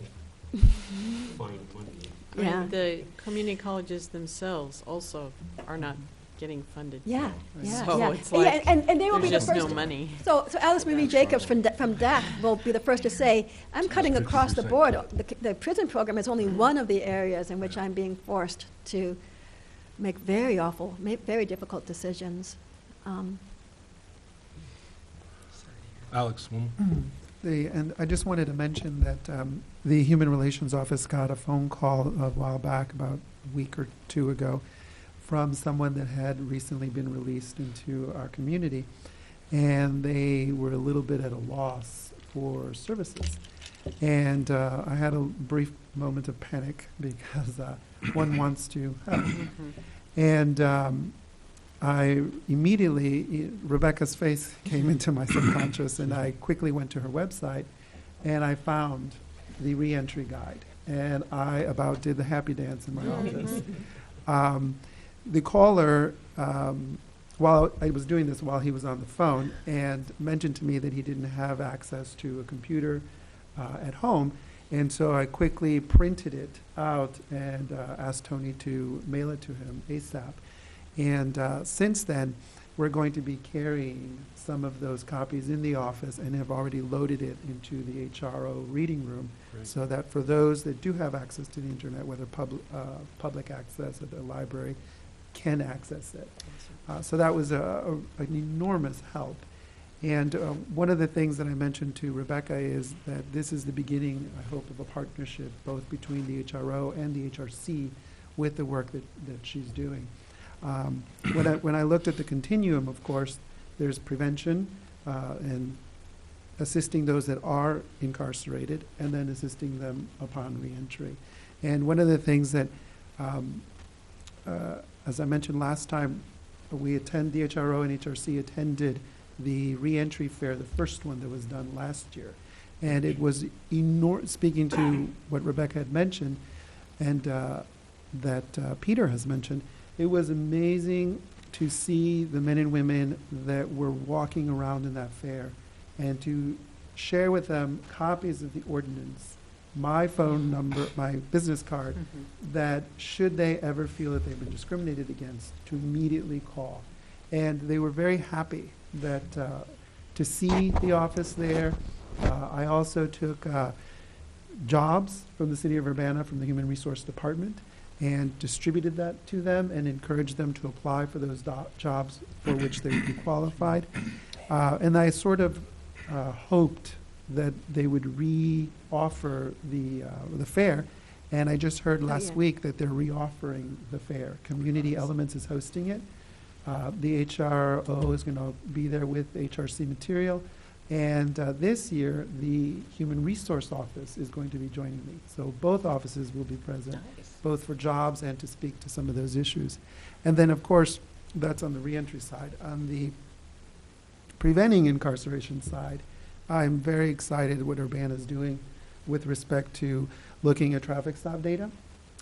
yeah. The community colleges themselves also are not getting funded. Yeah, yeah, So yeah. it's like, and they will be the there's first. just no money. So Alice Marie Jacobs from DAC will be the first to say, I'm cutting across the board. The prison program is only one of the areas in which I'm being forced to make very difficult decisions. Alex. And I just wanted to mention that the Human Relations Office got a phone call a while back, about a week or 2 ago, from someone that had recently been released into our community, and they were a little bit at a loss for services. And I had a brief moment of panic, because one wants to help. And I immediately, Rebecca's face came into my subconscious, and I quickly went to her website, and I found the reentry guide. And I about did the happy dance in my office. The caller, while I was doing this while he was on the phone, and mentioned to me that he didn't have access to a computer at home. And so I quickly printed it out and asked Tony to mail it to him ASAP. And since then, we're going to be carrying some of those copies in the office and have already loaded it into the HRO reading room, Great. so that for those that do have access to the internet, whether public access at the library, can access it. So that was an enormous help. And one of the things that I mentioned to Rebecca is that this is the beginning, I hope, of a partnership both between the HRO and the HRC with the work that she's doing. When I looked at the continuum, of course, there's prevention and assisting those that are incarcerated, and then assisting them upon reentry. And one of the things that, as I mentioned last time, the HRO and HRC attended the reentry fair, the first one that was done last year. And it was speaking to what Rebecca had mentioned, and that Peter has mentioned, it was amazing to see the men and women that were walking around in that fair and to share with them copies of the ordinance, my phone number, my business card, that should they ever feel that they've been discriminated against, to immediately call. And they were very happy that to see the office there. I also took jobs from the city of Urbana, from the Human Resource Department, and distributed that to them and encouraged them to apply for those jobs for which they would be qualified. And I sort of hoped that they would re-offer the fair. And I just heard last week that they're re-offering the fair. Community Elements is hosting it. The HRO is going to be there with HRC material. And this year, the Human Resource Office is going to be joining me. So both offices will be present, both for jobs and to speak to some of those issues. And then, of course, that's on the reentry side. On the preventing incarceration side, I'm very excited what Urbana is doing with respect to looking at traffic stop data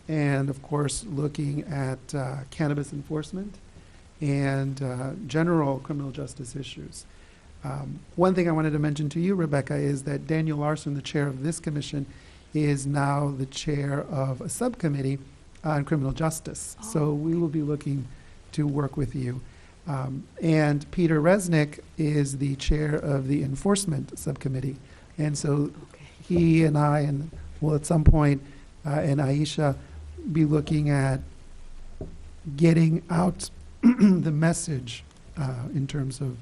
and, of course, looking at cannabis enforcement and general criminal justice issues. One thing I wanted to mention to you, Rebecca, is that Daniel Larson, the chair of this commission, is now the chair of a subcommittee on criminal justice. Oh, so we will be looking to work with you. And Peter Resnick is the chair of the enforcement subcommittee. And so he and I, and will at some point, and Aisha, be looking at getting out the message in terms of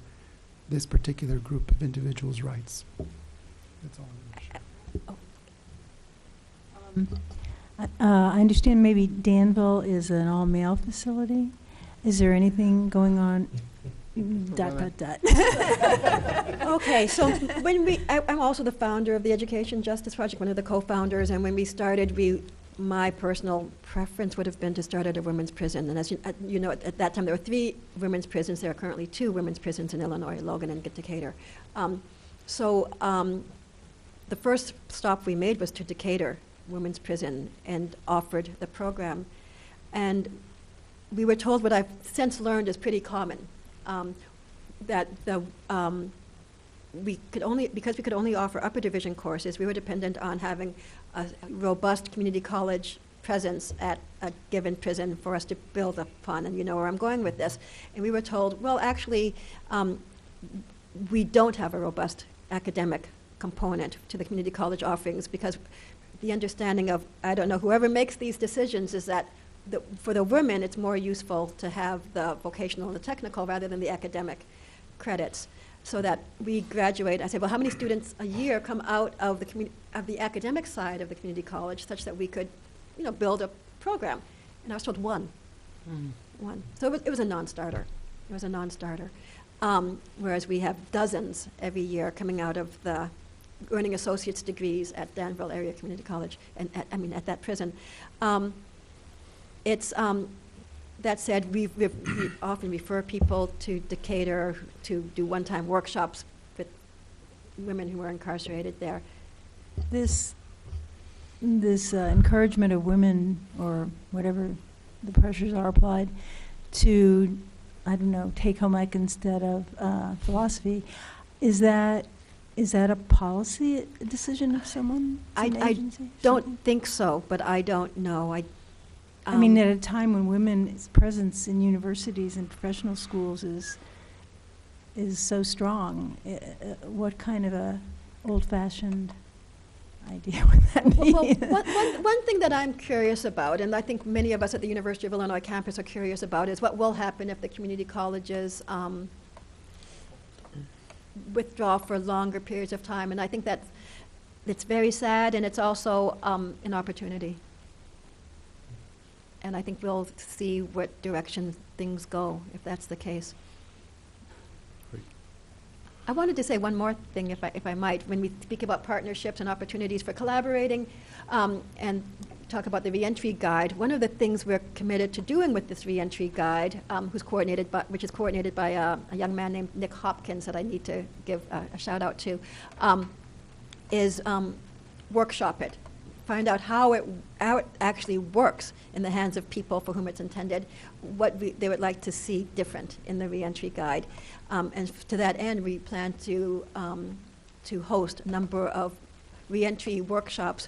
this particular group of individuals' rights. That's all I'm going to share. I understand maybe Danville is an all-male facility. Is there anything going on? Dot, dot, dot. Okay, so when I'm also the founder of the Education Justice Project, one of the co-founders, and when we started, my personal preference would have been to start at a women's prison. And as you know, at that time there were 3 women's prisons. There are currently 2 women's prisons in Illinois, Logan and Decatur. The first stop we made was to Decatur Women's Prison and offered the program. And we were told, what I've since learned is pretty common, that because we could only offer upper division courses, we were dependent on having a robust community college presence at a given prison for us to build upon, and you know where I'm going with this. And we were told, well, actually, we don't have a robust academic component to the community college offerings, because the understanding of, I don't know, whoever makes these decisions is that for the women, it's more useful to have the vocational and the technical rather than the academic credits. So that we graduate, I say, well, how many students a year come out of the academic side of the community college, such that we could, build a program? And I was told 1. 1. So it was a non-starter. It was a non-starter. Whereas we have dozens every year coming out of the earning associate's degrees at Danville Area Community College, and at that prison. That said, we often refer people to Decatur to do one-time workshops with women who are incarcerated there. This encouragement of women, or whatever the pressures are applied, to, I don't know, take home ec instead of philosophy, is that a policy decision of someone? I don't think so, but I don't know. I mean, at a time when women's presence in universities and professional schools is is so strong. What kind of a old-fashioned idea would that be? Well, one thing that I'm curious about, and I think many of us at the University of Illinois campus are curious about, is what will happen if the community colleges withdraw for longer periods of time. And I think that it's very sad, and it's also an opportunity. And I think we'll see what direction things go, if that's the case. Great. I wanted to say one more thing, if I might, when we speak about partnerships and opportunities for collaborating, and talk about the reentry guide. One of the things we're committed to doing with this reentry guide, which is coordinated by a young man named Nick Hopkins that I need to give a shout out to, is workshop it. Find out how it actually works in the hands of people for whom it's intended, what they would like to see different in the reentry guide. And to that end, we plan to host a number of reentry workshops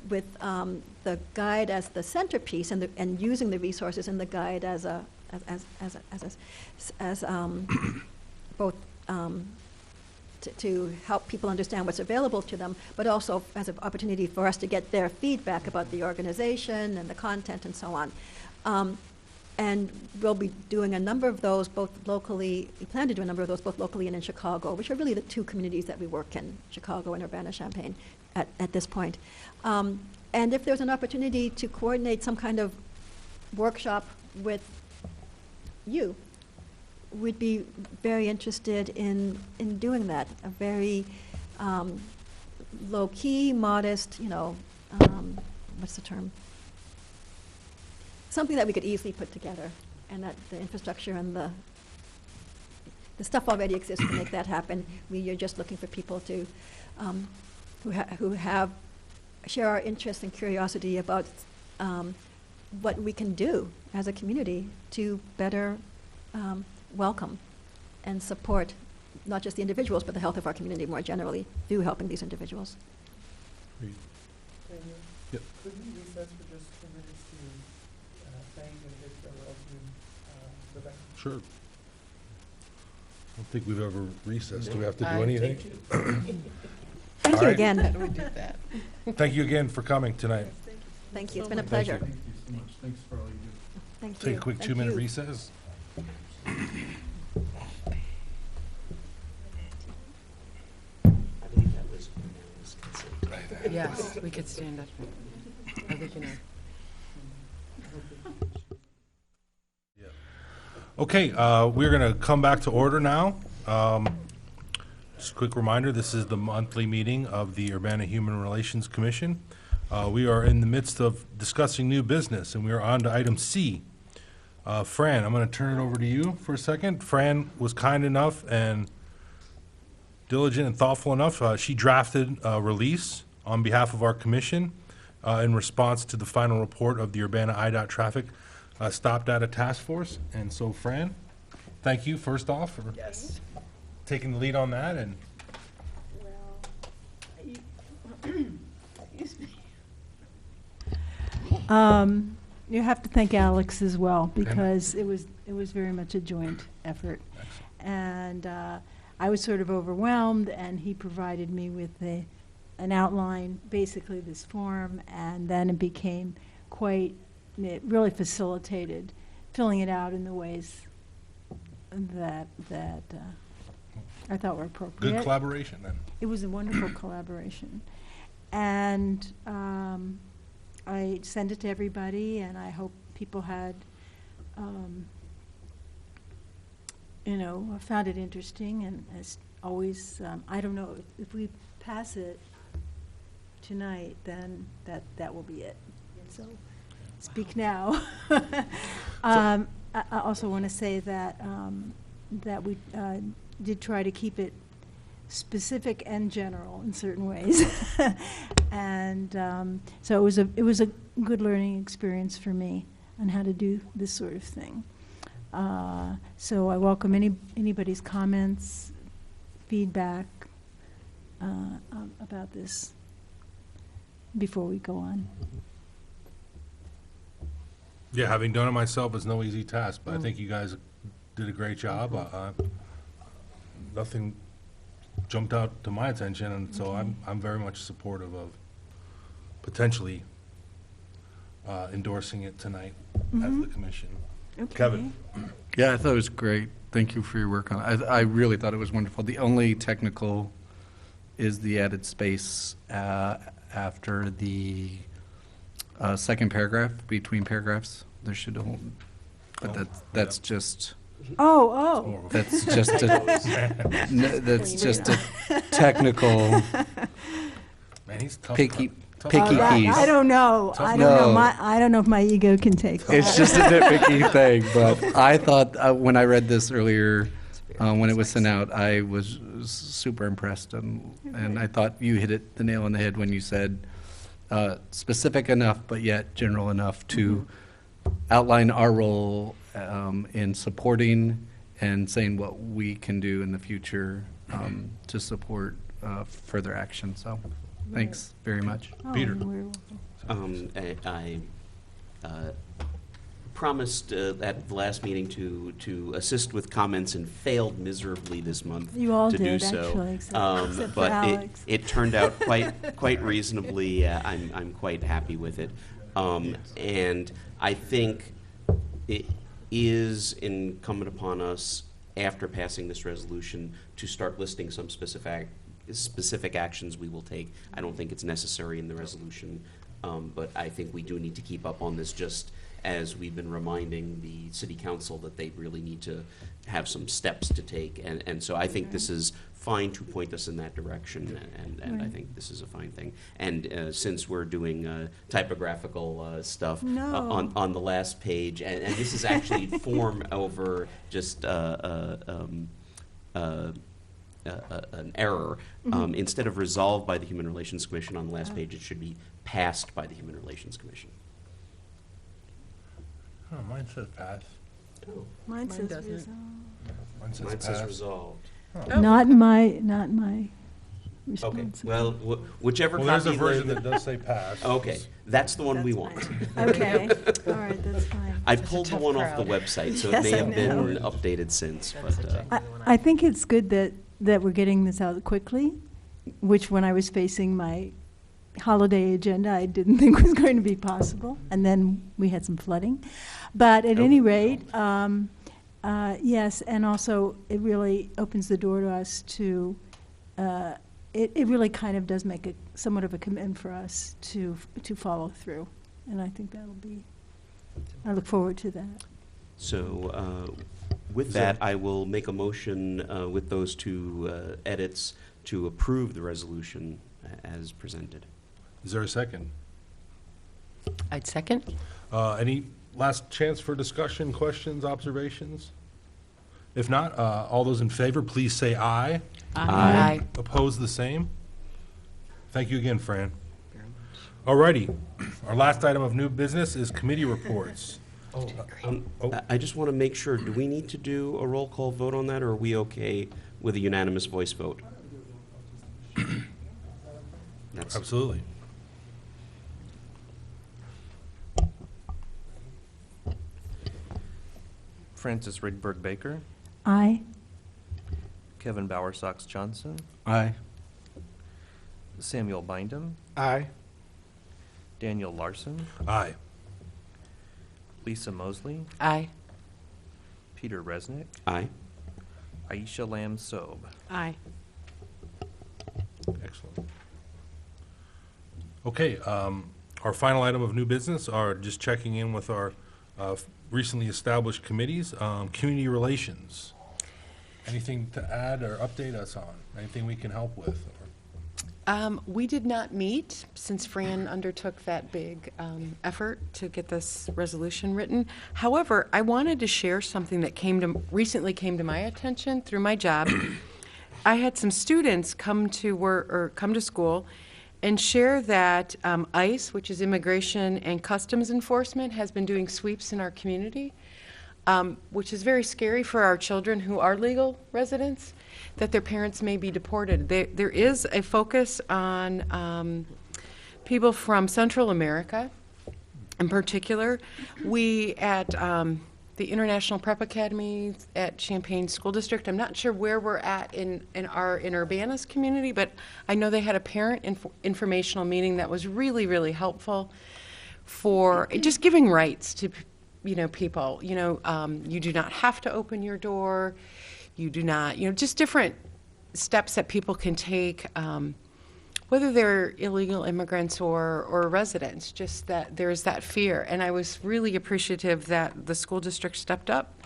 with the guide as the centerpiece and using the resources in the guide as both to help people understand what's available to them, but also as an opportunity for us to get their feedback about the organization and the content and so on. And we'll be doing a number of those both locally, we plan to do a number of those both locally and in Chicago, which are really the two communities that we work in, Chicago and Urbana-Champaign at this point. And if there's an opportunity to coordinate some kind of workshop with you, we'd be very interested in doing that. A very low-key, modest, what's the term? Something that we could easily put together, and that the infrastructure and the stuff already exists to make that happen. You're just looking for people to who share our interest and curiosity about what we can do as a community to better welcome and support not just the individuals, but the health of our community more generally through helping these individuals. Great. Yep. Could we recess for just 2 minutes to thank and give farewell to Rebecca? Sure. I don't think we've ever recessed. Do we have to do anything? Thank All you right. again. How do we do that? Thank you again for coming tonight. Thank you. It's been a Thank you. pleasure. Thank you so much. Thanks for all you do. Thank you. Take a quick Thank 2-minute you. recess. I believe that was consent. Yes, we could stand up. Or we can, Okay, we're going to come back to order now. Just a quick reminder, this is the monthly meeting of the Urbana Human Relations Commission. We are in the midst of discussing new business, and we are on to item C. Fran, I'm going to turn it over to you for a second. Fran was kind enough and diligent and thoughtful enough. She drafted a release on behalf of our commission in response to the final report of the Urbana IDOT Traffic Stop Data Task Force. And so, Fran, thank you first off for taking the lead on that. And You have to thank Alex as well, because it was very much a joint effort. And I was sort of overwhelmed, and he provided me with an outline, basically this form, and then it became it really facilitated filling it out in the ways that I thought were appropriate. good collaboration then. It was a wonderful collaboration. And I sent it to everybody, and I hope people had, found it interesting. And as always, I don't know, if we pass it tonight, then that will be it. So speak now. I also want to say that we did try to keep it specific and general in certain ways. And so it was a good learning experience for me on how to do this sort of thing. So I welcome anybody's comments, feedback about this before we go on. Yeah, having done it myself is no easy task, but I think you guys did a great job. nothing jumped out to my attention, and so I'm very much supportive of potentially endorsing it tonight as the commission. Kevin? Yeah, I thought it was great. Thank you for your work on it. I really thought it was wonderful. The only technical is the added space after the second paragraph, between paragraphs. There should hold, but that's just Oh, that's just a technical Man, he's tough. picky tough- picky tough- keys. I don't know. Tough I don't know. No. I don't know if my ego can take that. It's just a nitpicky thing, but I thought when I read this earlier, when it was sent out, I was super impressed, and I thought you hit the nail on the head when you said specific enough, but yet general enough to outline our role in supporting and saying what we can do in the future to support further action. So, thanks very much. Oh, Peter. we're welcome. I promised at the last meeting to assist with comments and failed miserably this month You all to did, do so. actually, except for But Alex. it turned out quite reasonably. I'm quite happy with it, and I think it is incumbent upon us after passing this resolution to start listing some specific actions we will take. I don't think it's necessary in the resolution, but I think we do need to keep up on this, just as we've been reminding the city council that they really need to have some steps to take. And so I think this is fine to point us in that direction, and I Right. think this is a fine thing. And since we're doing typographical stuff No. on the last page, and this is actually form over just an error. Instead of resolved by the Human Relations Commission on the last page, it should be passed by the Human Relations Commission. Oh, mine says pass. Mine says doesn't. resolve. Mine says Mine says pass. resolved. Not my Okay, responsibility. well, whichever Well, there's a copy version Lynn- that does say pass. Okay, that's the one we That's want. fine. Okay, all right, that's fine. I pulled the one off the website, so it Yes, may I have been know. updated since, but, I think it's good that we're getting this out quickly, which when I was facing my holiday agenda, I didn't think was going to be possible, and then we had some flooding. But at any rate, yes, and also it really opens the door to us to, it really kind of does make somewhat of a commitment for us to follow through, and I think that'll be, I look forward to that. so, with that, I will make a motion with those two edits to approve the resolution as presented. Is there a second? I'd second. Any last chance for discussion, questions, observations? If not, all those in favor, please say aye. Aye. Opposed, the same? Thank you again, Fran. All righty. Our last item of new business is committee reports. Oh. I just want to make sure, do we need to do a roll call vote on that, or are we okay with a unanimous voice vote? That's- Absolutely. Francis Rigberg Baker, Aye. Kevin Bowersox Johnson, Aye. Samuel Bindum, Aye. Daniel Larson, Aye. Lisa Mosley, Aye. Peter Resnick, Aye. Aisha Lam Sobe. Aye. Excellent. Okay, our final item of new business are just checking in with our recently established committees. Community relations. Anything to add or update us on? Anything we can help with? We did not meet since Fran undertook that big effort to get this resolution written. However, I wanted to share something that recently came to my attention through my job. I had some students come to school and share that ICE, which is Immigration and Customs Enforcement, has been doing sweeps in our community, which is very scary for our children who are legal residents, that their parents may be deported. There is a focus on people from Central America in particular. We at the International Prep Academy at Champaign School District. I'm not sure where we're at in Urbana's community, but I know they had a parent informational meeting that was really, really helpful for just giving rights to, people. You do not have to open your door. You do not, just different steps that people can take, whether they're illegal immigrants or residents, just that there's that fear. And I was really appreciative that the school district stepped up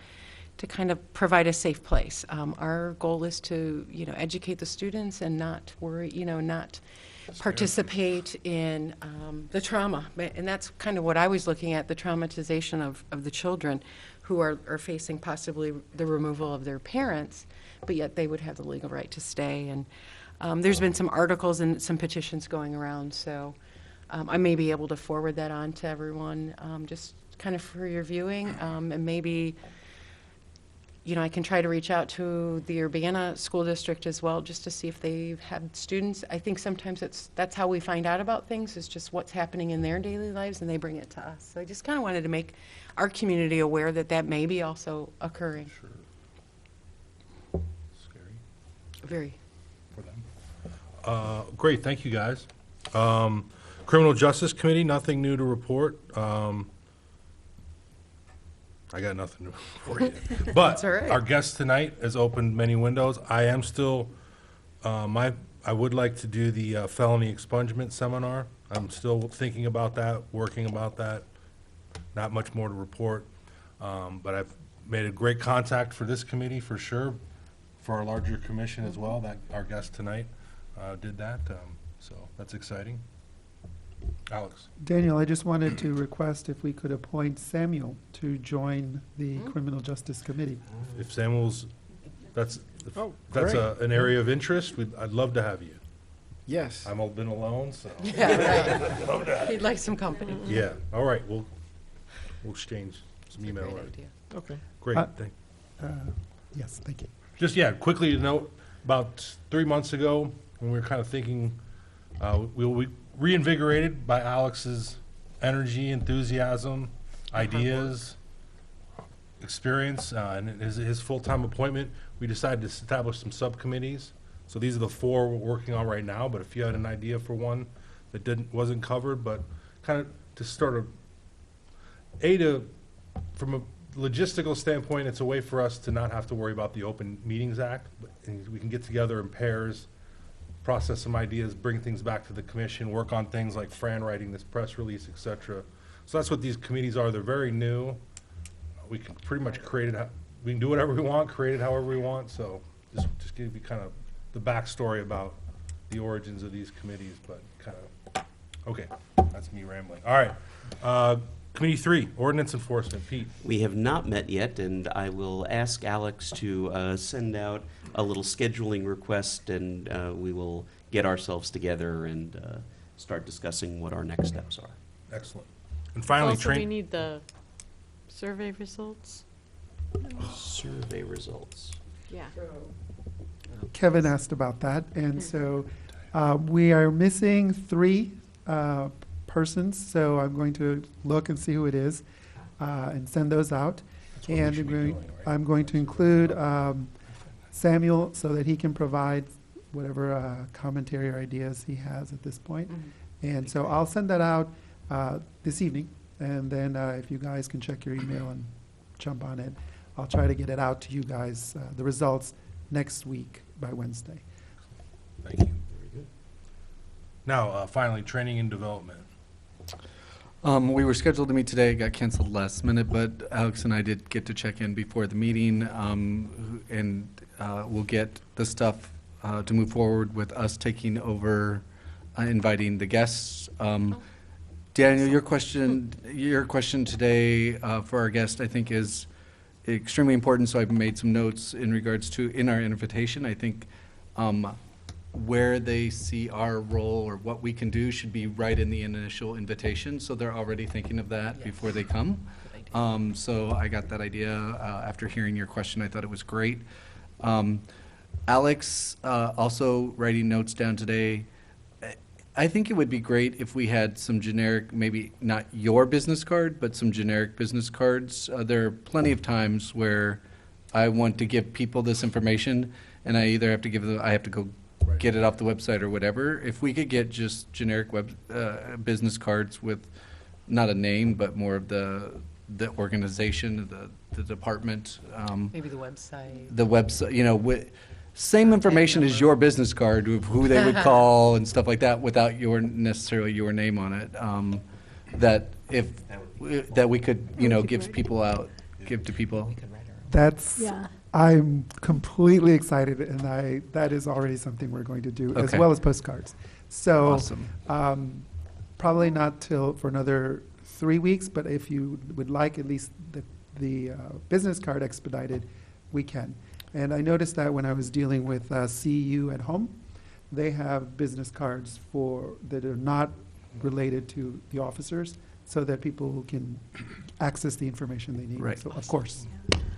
to kind of provide a safe place. Our goal is to, educate the students and not worry, not participate in the trauma. And that's kind of what I was looking at, the traumatization of the children who are facing possibly the removal of their parents, but yet they would have the legal right to stay. And there's been some articles and some petitions going around, so I may be able to forward that on to everyone, just kind of for your viewing, and maybe, I can try to reach out to the Urbana School District as well, just to see if they've had students. I think sometimes that's how we find out about things, is just what's happening in their daily lives, and they bring it to us. So I just kind of wanted to make our community aware that may be also occurring. Sure. Scary Very. for them. Great, thank you, guys. Criminal Justice Committee, nothing new to report. I got nothing new for you. But That's all right. our guest tonight has opened many windows. I am still, I would like to do the felony expungement seminar. I'm still thinking about that, working about that. Not much more to report. But I've made a great contact for this committee for sure, for our larger commission as well, that our guest tonight did that. So that's exciting. Alex. Daniel, I just wanted to request if we could appoint Samuel to join the Mm-hmm. Criminal Justice Committee. If Samuel's, that's great. an area of interest, I'd love to have you. Yes. I've been alone, so. Yeah, right. He'd like some company. Yeah, all right, we'll exchange some It's a email. great idea. Okay. Great, Uh, thank. Yes, thank you. Just, quickly to note, about 3 months ago, when we were kind of thinking, we reinvigorated by Alex's energy, enthusiasm, ideas, experience, and his full-time appointment, we decided to establish some subcommittees. So these are the 4 we're working on right now, but if you had an idea for one that wasn't covered, but kind of to start from a logistical standpoint, it's a way for us to not have to worry about the Open Meetings Act. And we can get together in pairs, process some ideas, bring things back to the commission, work on things like Fran writing this press release, et cetera. So that's what these committees are. They're very new. We can pretty much we can do whatever we want, create it however we want. So just give you kind of the backstory about the origins of these committees, but kind of, okay, that's me rambling. All right. Committee 3, Ordinance Enforcement. Pete. We have not met yet, and I will ask Alex to send out a little scheduling request, and we will get ourselves together and start discussing what our next steps are. Excellent. And finally, Also, we need the survey results. Survey results. Yeah. Kevin asked about that, and so we are missing 3 persons, so I'm going to look and see who it is and send those out. That's what we And should be doing, right? I'm going to include Samuel so that he can provide whatever commentary or ideas he has at this point. And so I'll send that out this evening, and then if you guys can check your email and jump on it, I'll try to get it out to you guys, the results, next week by Wednesday. Thank you. Very good. Now, finally, training and development. We were scheduled to meet today, it got canceled last minute, but Alex and I did get to check in before the meeting, and we'll get the stuff to move forward with us taking over, inviting the guests. Daniel, your question today for our guest, I think, is extremely important, so I've made some notes in regards to, in our invitation, I think where they see our role or what we can do should be right in the initial invitation, so they're already thinking of that before they come. So I got that idea after hearing your question. I thought it was great. Alex, also writing notes down today. I think it would be great if we had some generic, maybe not your business card, but some generic business cards. There are plenty of times where I want to give people this information, and I either have to I have to go get it off the website or whatever. If we could get just generic business cards with not a name, but more of the organization, the department. Maybe the website. The website, same information as your business card, of who they would call and stuff like that, without necessarily your name on it. That we could, give to people. That's, Yeah. I'm completely excited, and that is already something we're going to do, as Okay. well as postcards. So, Awesome. probably not for another 3 weeks, but if you would like at least the business card expedited, we can. And I noticed that when I was dealing with CU at home, they have business cards that are not related to the officers, so that people can access the information they need. Right. So, of course.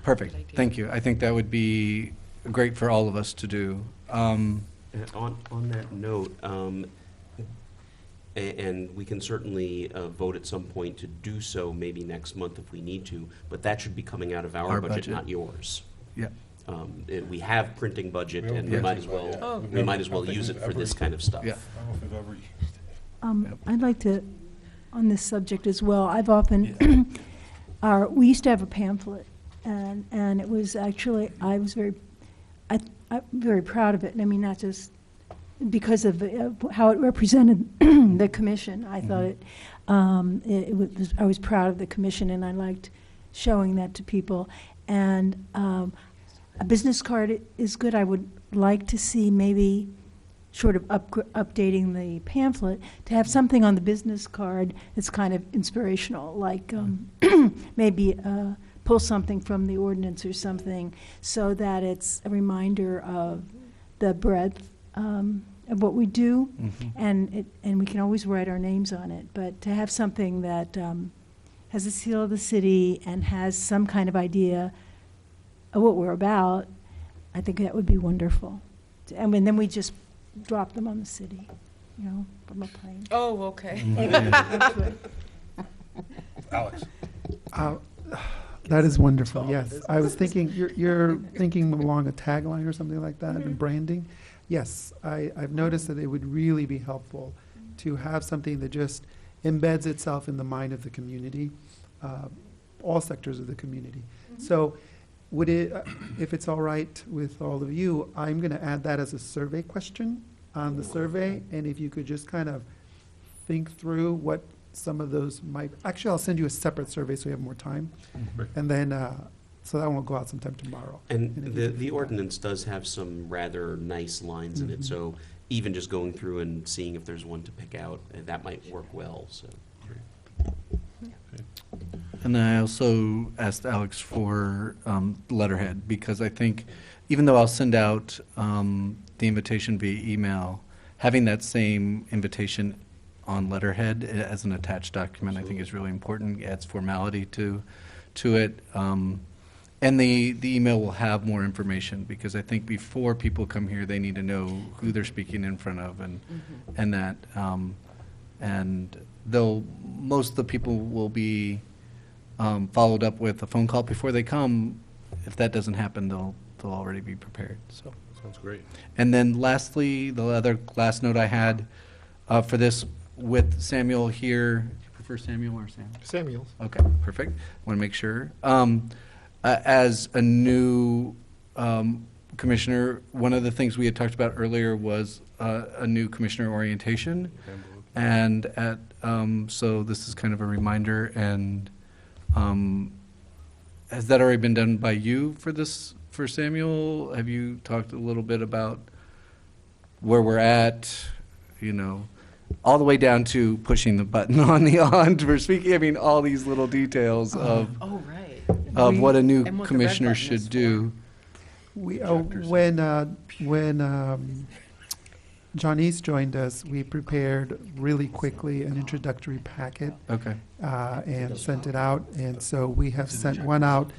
Perfect. Good idea. Thank you. I think that would be great for all of us to do. On that note, and we can certainly vote at some point to do so, maybe next month if we need to, but that should be coming out of our Our budget, budget. not yours. Yeah. We have printing budget, and we Yeah. might as well, we might as well use it for this kind of stuff. Yeah. I don't know if we've ever used it. I'd like to, on this subject as well, I've often, we used to have a pamphlet, and it was actually, I'm very proud of it, and I mean, not just because of how it represented the commission. I thought I was proud of the commission, and I liked showing that to people. And a business card is good. I would like to see maybe short of updating the pamphlet, to have something on the business card that's kind of inspirational, like maybe pull something from the ordinance or something, so that it's a reminder of the breadth of what we do, and we can always write our names on it. But to have something that has a seal of the city and has some kind of idea of what we're about, I think that would be wonderful. And then we just drop them on the city, from a plane. Oh, okay. Alex? That is wonderful, yes. I was thinking, you're thinking along a tagline or something like that, and branding. Yes, I've noticed that it would really be helpful to have something that just embeds itself in the mind of the community, all sectors of the community. So would it, if it's all right with all of you, I'm going to add that as a survey question on the survey, and if you could just kind of think through what some of those might, actually, I'll send you a separate survey so you have more time. And then, so that one will go out sometime tomorrow. And if you the could do that. ordinance does have some rather nice lines in it, so even just going through and seeing if there's one to pick out, that might work well, so. And I also asked Alex for letterhead, because I think, even though I'll send out the invitation via email, having that same invitation on letterhead as an attached document, I think is really important. It adds formality to it. And the email will have more information, because I think before people come here, they need to know who they're speaking in front of, and that, and though most of the people will be followed up with a phone call before they come, if that doesn't happen, they'll already be prepared, so. Sounds great. And then lastly, the last note I had for this, with Samuel here, do you prefer Samuel or Sam? Samuel. Okay, perfect. Want to make sure. As a new commissioner, one of the things we had talked about earlier was a new commissioner orientation. And so this is kind of a reminder, and has that already been done by you for Samuel? Have you talked a little bit about where we're at, all the way down to pushing the button on the on for speaking? I mean, all these little details of Oh, right. what a new And what the red commissioner button should is do. We, when John East joined us, we prepared really quickly an introductory packet Okay. and sent it out. And so we have sent one out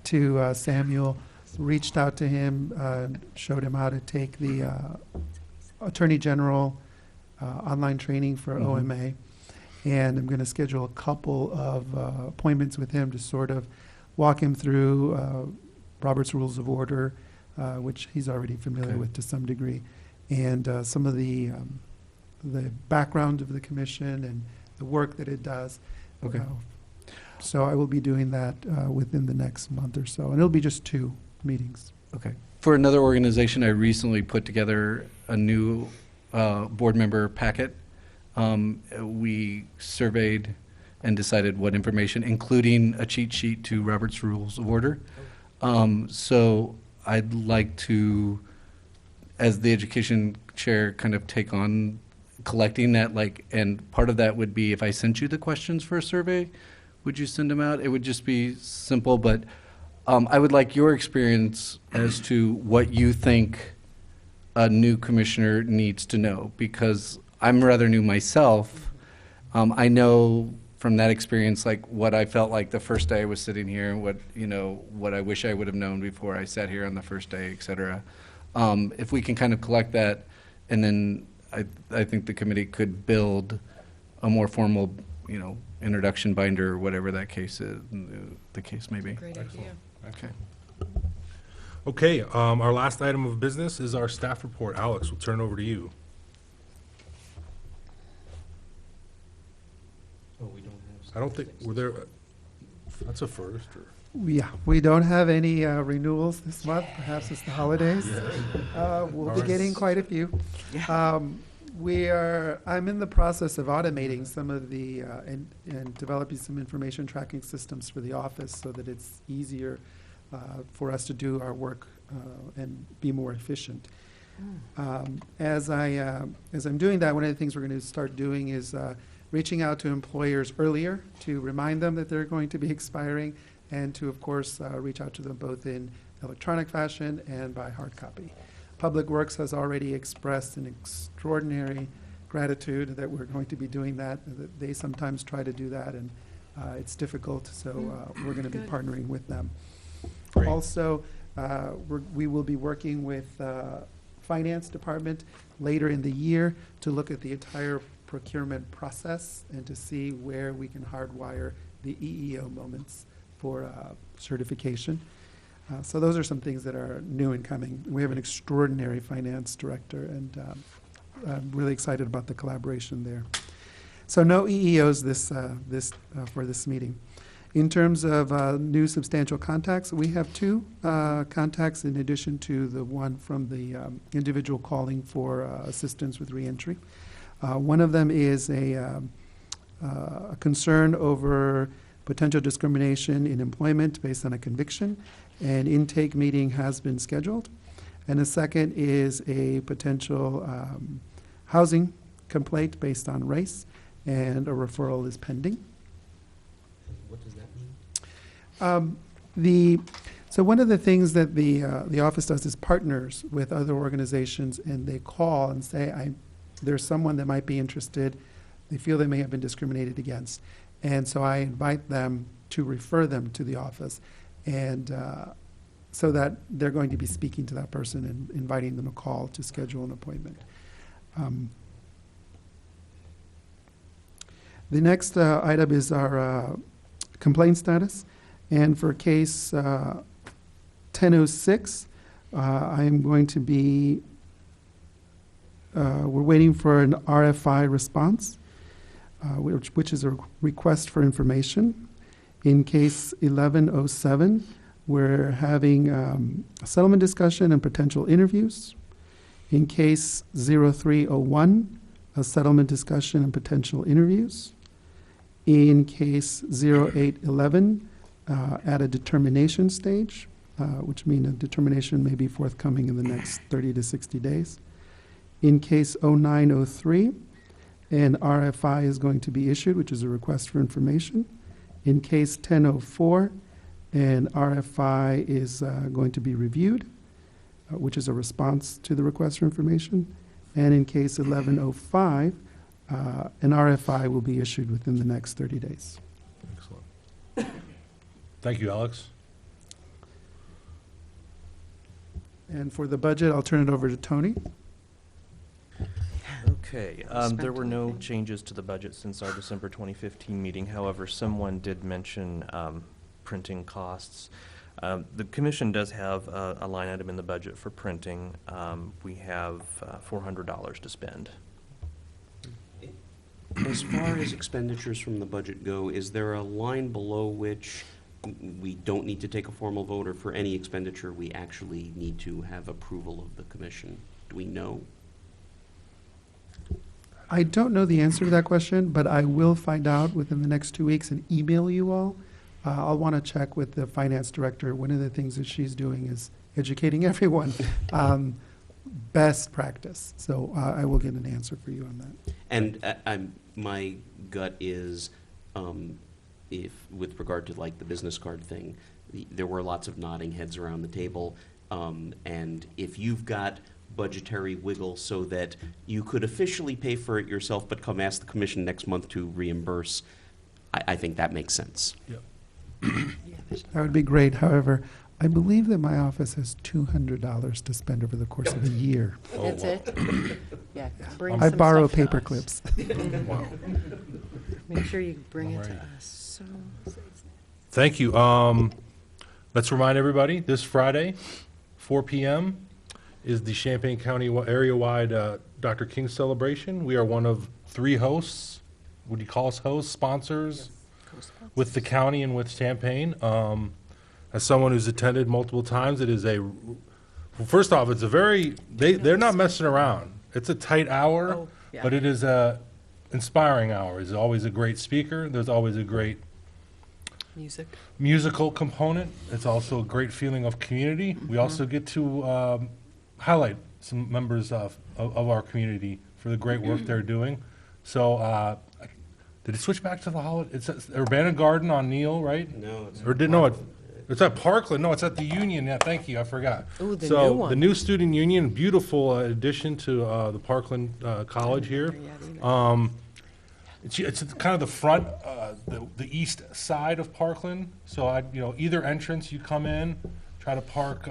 to Samuel, reached out to him, showed him how to take the Attorney General online training for Mhm. OMA. And I'm going to schedule a couple of appointments with him to sort of walk him through Robert's Rules of Order, which he's already familiar Okay. with to some degree, and some of the background of the commission and the work that it does. Okay. So I will be doing that within the next month or so, and it'll be just 2 meetings. Okay. For another organization, I recently put together a new board member packet. We surveyed and decided what information, including a cheat sheet to Robert's Rules of Order. So I'd like to, as the education chair, kind of take on collecting that, and part of that would be if I sent you the questions for a survey, would you send them out? It would just be simple, but I would like your experience as to what you think a new commissioner needs to know, because I'm rather new myself. I know from that experience, what I felt like the first day I was sitting here, and what I wish I would have known before I sat here on the first day, et cetera. If we can kind of collect that, and then I think the committee could build a more formal, introduction binder, or whatever that case is, the case may be. Great idea. Okay. Okay, our last item of business is our staff report. Alex, we'll turn it over to you. Oh, we don't have. I don't think, were there, that's a first, or? Yeah, we don't have any renewals this month. Perhaps it's the holidays. We'll be Alright. getting quite a few. I'm in the process of automating some of the, and developing some information tracking systems for the office so that it's easier for us to do our work and be more efficient. As I'm doing that, one of the things we're going to start doing is reaching out to employers earlier to remind them that they're going to be expiring, and to, of course, reach out to them both in electronic fashion and by hard copy. Public Works has already expressed an extraordinary gratitude that we're going to be doing that. That they sometimes try to do that, and it's difficult, so we're going to be Good. partnering with them. Great. Also, we will be working with Finance Department later in the year to look at the entire procurement process and to see where we can hardwire the EEO moments for certification. So those are some things that are new and coming. We have an extraordinary finance director, and I'm really excited about the collaboration there. So no EEOs for this meeting. In terms of new substantial contacts, we have 2 contacts in addition to the one from the individual calling for assistance with reentry. One of them is a concern over potential discrimination in employment based on a conviction. An intake meeting has been scheduled. And the second is a potential housing complaint based on race, and a referral is pending. What does that mean? So one of the things that the office does is partners with other organizations, and they call and say, there's someone that might be interested. They feel they may have been discriminated against. And so I invite them to refer them to the office, and so that they're going to be speaking to that person and inviting them a call to schedule an appointment. The next item is our complaint status. And for case 1006, I'm going to be, we're waiting for an RFI response, which is a request for information. In case 1107, we're having a settlement discussion and potential interviews. In case 0301, a settlement discussion and potential interviews. In case 0811, at a determination stage, which means a determination may be forthcoming in the next 30 to 60 days. In case 0903, an RFI is going to be issued, which is a request for information. In case 1004, an RFI is going to be reviewed, which is a response to the request for information. And in case 1105, an RFI will be issued within the next 30 days. Excellent. Thank you, Alex. And for the budget, I'll turn it over to Tony. Okay, there were no changes to the budget since our December 2015 meeting. However, someone did mention printing costs. The commission does have a line item in the budget for printing. We have $400 to spend. As far as expenditures from the budget go, is there a line below which we don't need to take a formal vote, or for any expenditure, we actually need to have approval of the commission? Do we know? I don't know the answer to that question, but I will find out within the next 2 weeks and email you all. I'll want to check with the finance director. One of the things that she's doing is educating everyone. Best practice. So I will get an answer for you on that. And my gut is, if, with regard to like the business card thing, there were lots of nodding heads around the table. And if you've got budgetary wiggle so that you could officially pay for it yourself, but come ask the commission next month to reimburse, I think that makes sense. Yep. That would be great. However, I believe that my office has $200 to spend over the course of a year. That's wow. it? Yeah. bring I some borrow stuff to paper us. clips. Wow. Make sure you bring it to Alright. us. Thank you. Let's remind everybody, this Friday, 4 p.m., is the Champaign County area-wide Dr. King celebration. We are one of 3 hosts. Would you call us hosts, sponsors, with the county and with Champaign? As someone who's attended multiple times, it is well, first off, it's a very, they're not messing around. It's a tight hour, Oh, yeah. but it is a inspiring hour. There's always a great speaker. There's always a great Music. musical component. It's also a great feeling of community. We also get to highlight some members of our community for the great work they're doing. So, did it switch back to the holiday? It's at Urbana Garden on Neal, right? No, it's. Or did, no, it's at Parkland. No, it's at the Union. Yeah, thank you. I forgot. Ooh, the So, new one. the new Student Union, beautiful addition to the Parkland College here. It's kind of the front, the east side of Parkland. So either entrance you come in, try to park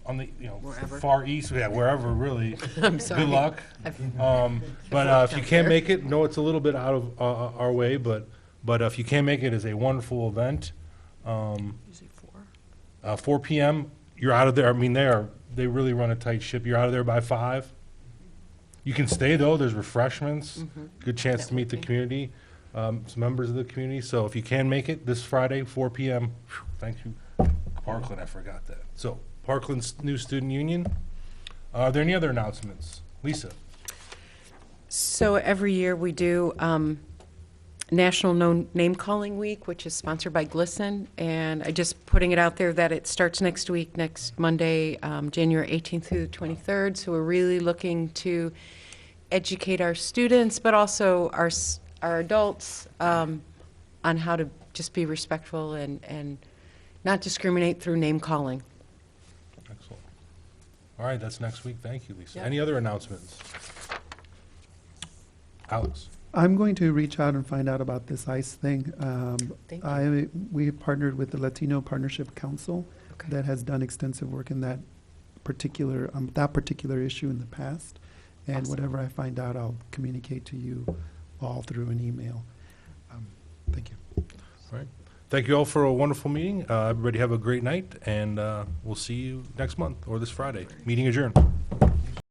on the Wherever. far east, yeah, wherever really. I'm sorry. Good luck. But if you can't make it, no, it's a little bit out of our way. But if you can't make it, it's a wonderful event. Usually 4. 4 p.m. You're out of there. I mean, they really run a tight ship. You're out of there by 5. You can stay though. There's refreshments. Good chance to meet the community, some members of the community. So if you can make it this Friday, 4 p.m. Thank you, Parkland. I forgot that. So Parkland's new Student Union. Are there any other announcements, Lisa? So every year we do National Name Calling Week, which is sponsored by GLSEN, and I just putting it out there that it starts next week, next Monday, January 18th through the 23rd. So we're really looking to educate our students, but also our adults on how to just be respectful and not discriminate through name calling. Excellent. All right, that's next week. Thank you, Lisa. Yeah. Any other announcements? Alex? I'm going to reach out and find out about this ICE thing. Thank you. We have partnered with the Latino Partnership Council Okay. that has done extensive work in that particular issue in the past. And Awesome. whatever I find out, I'll communicate to you all through an email. Thank you. All right. Thank you all for a wonderful meeting. Everybody have a great night, and we'll see you next month or this Friday. Meeting adjourned.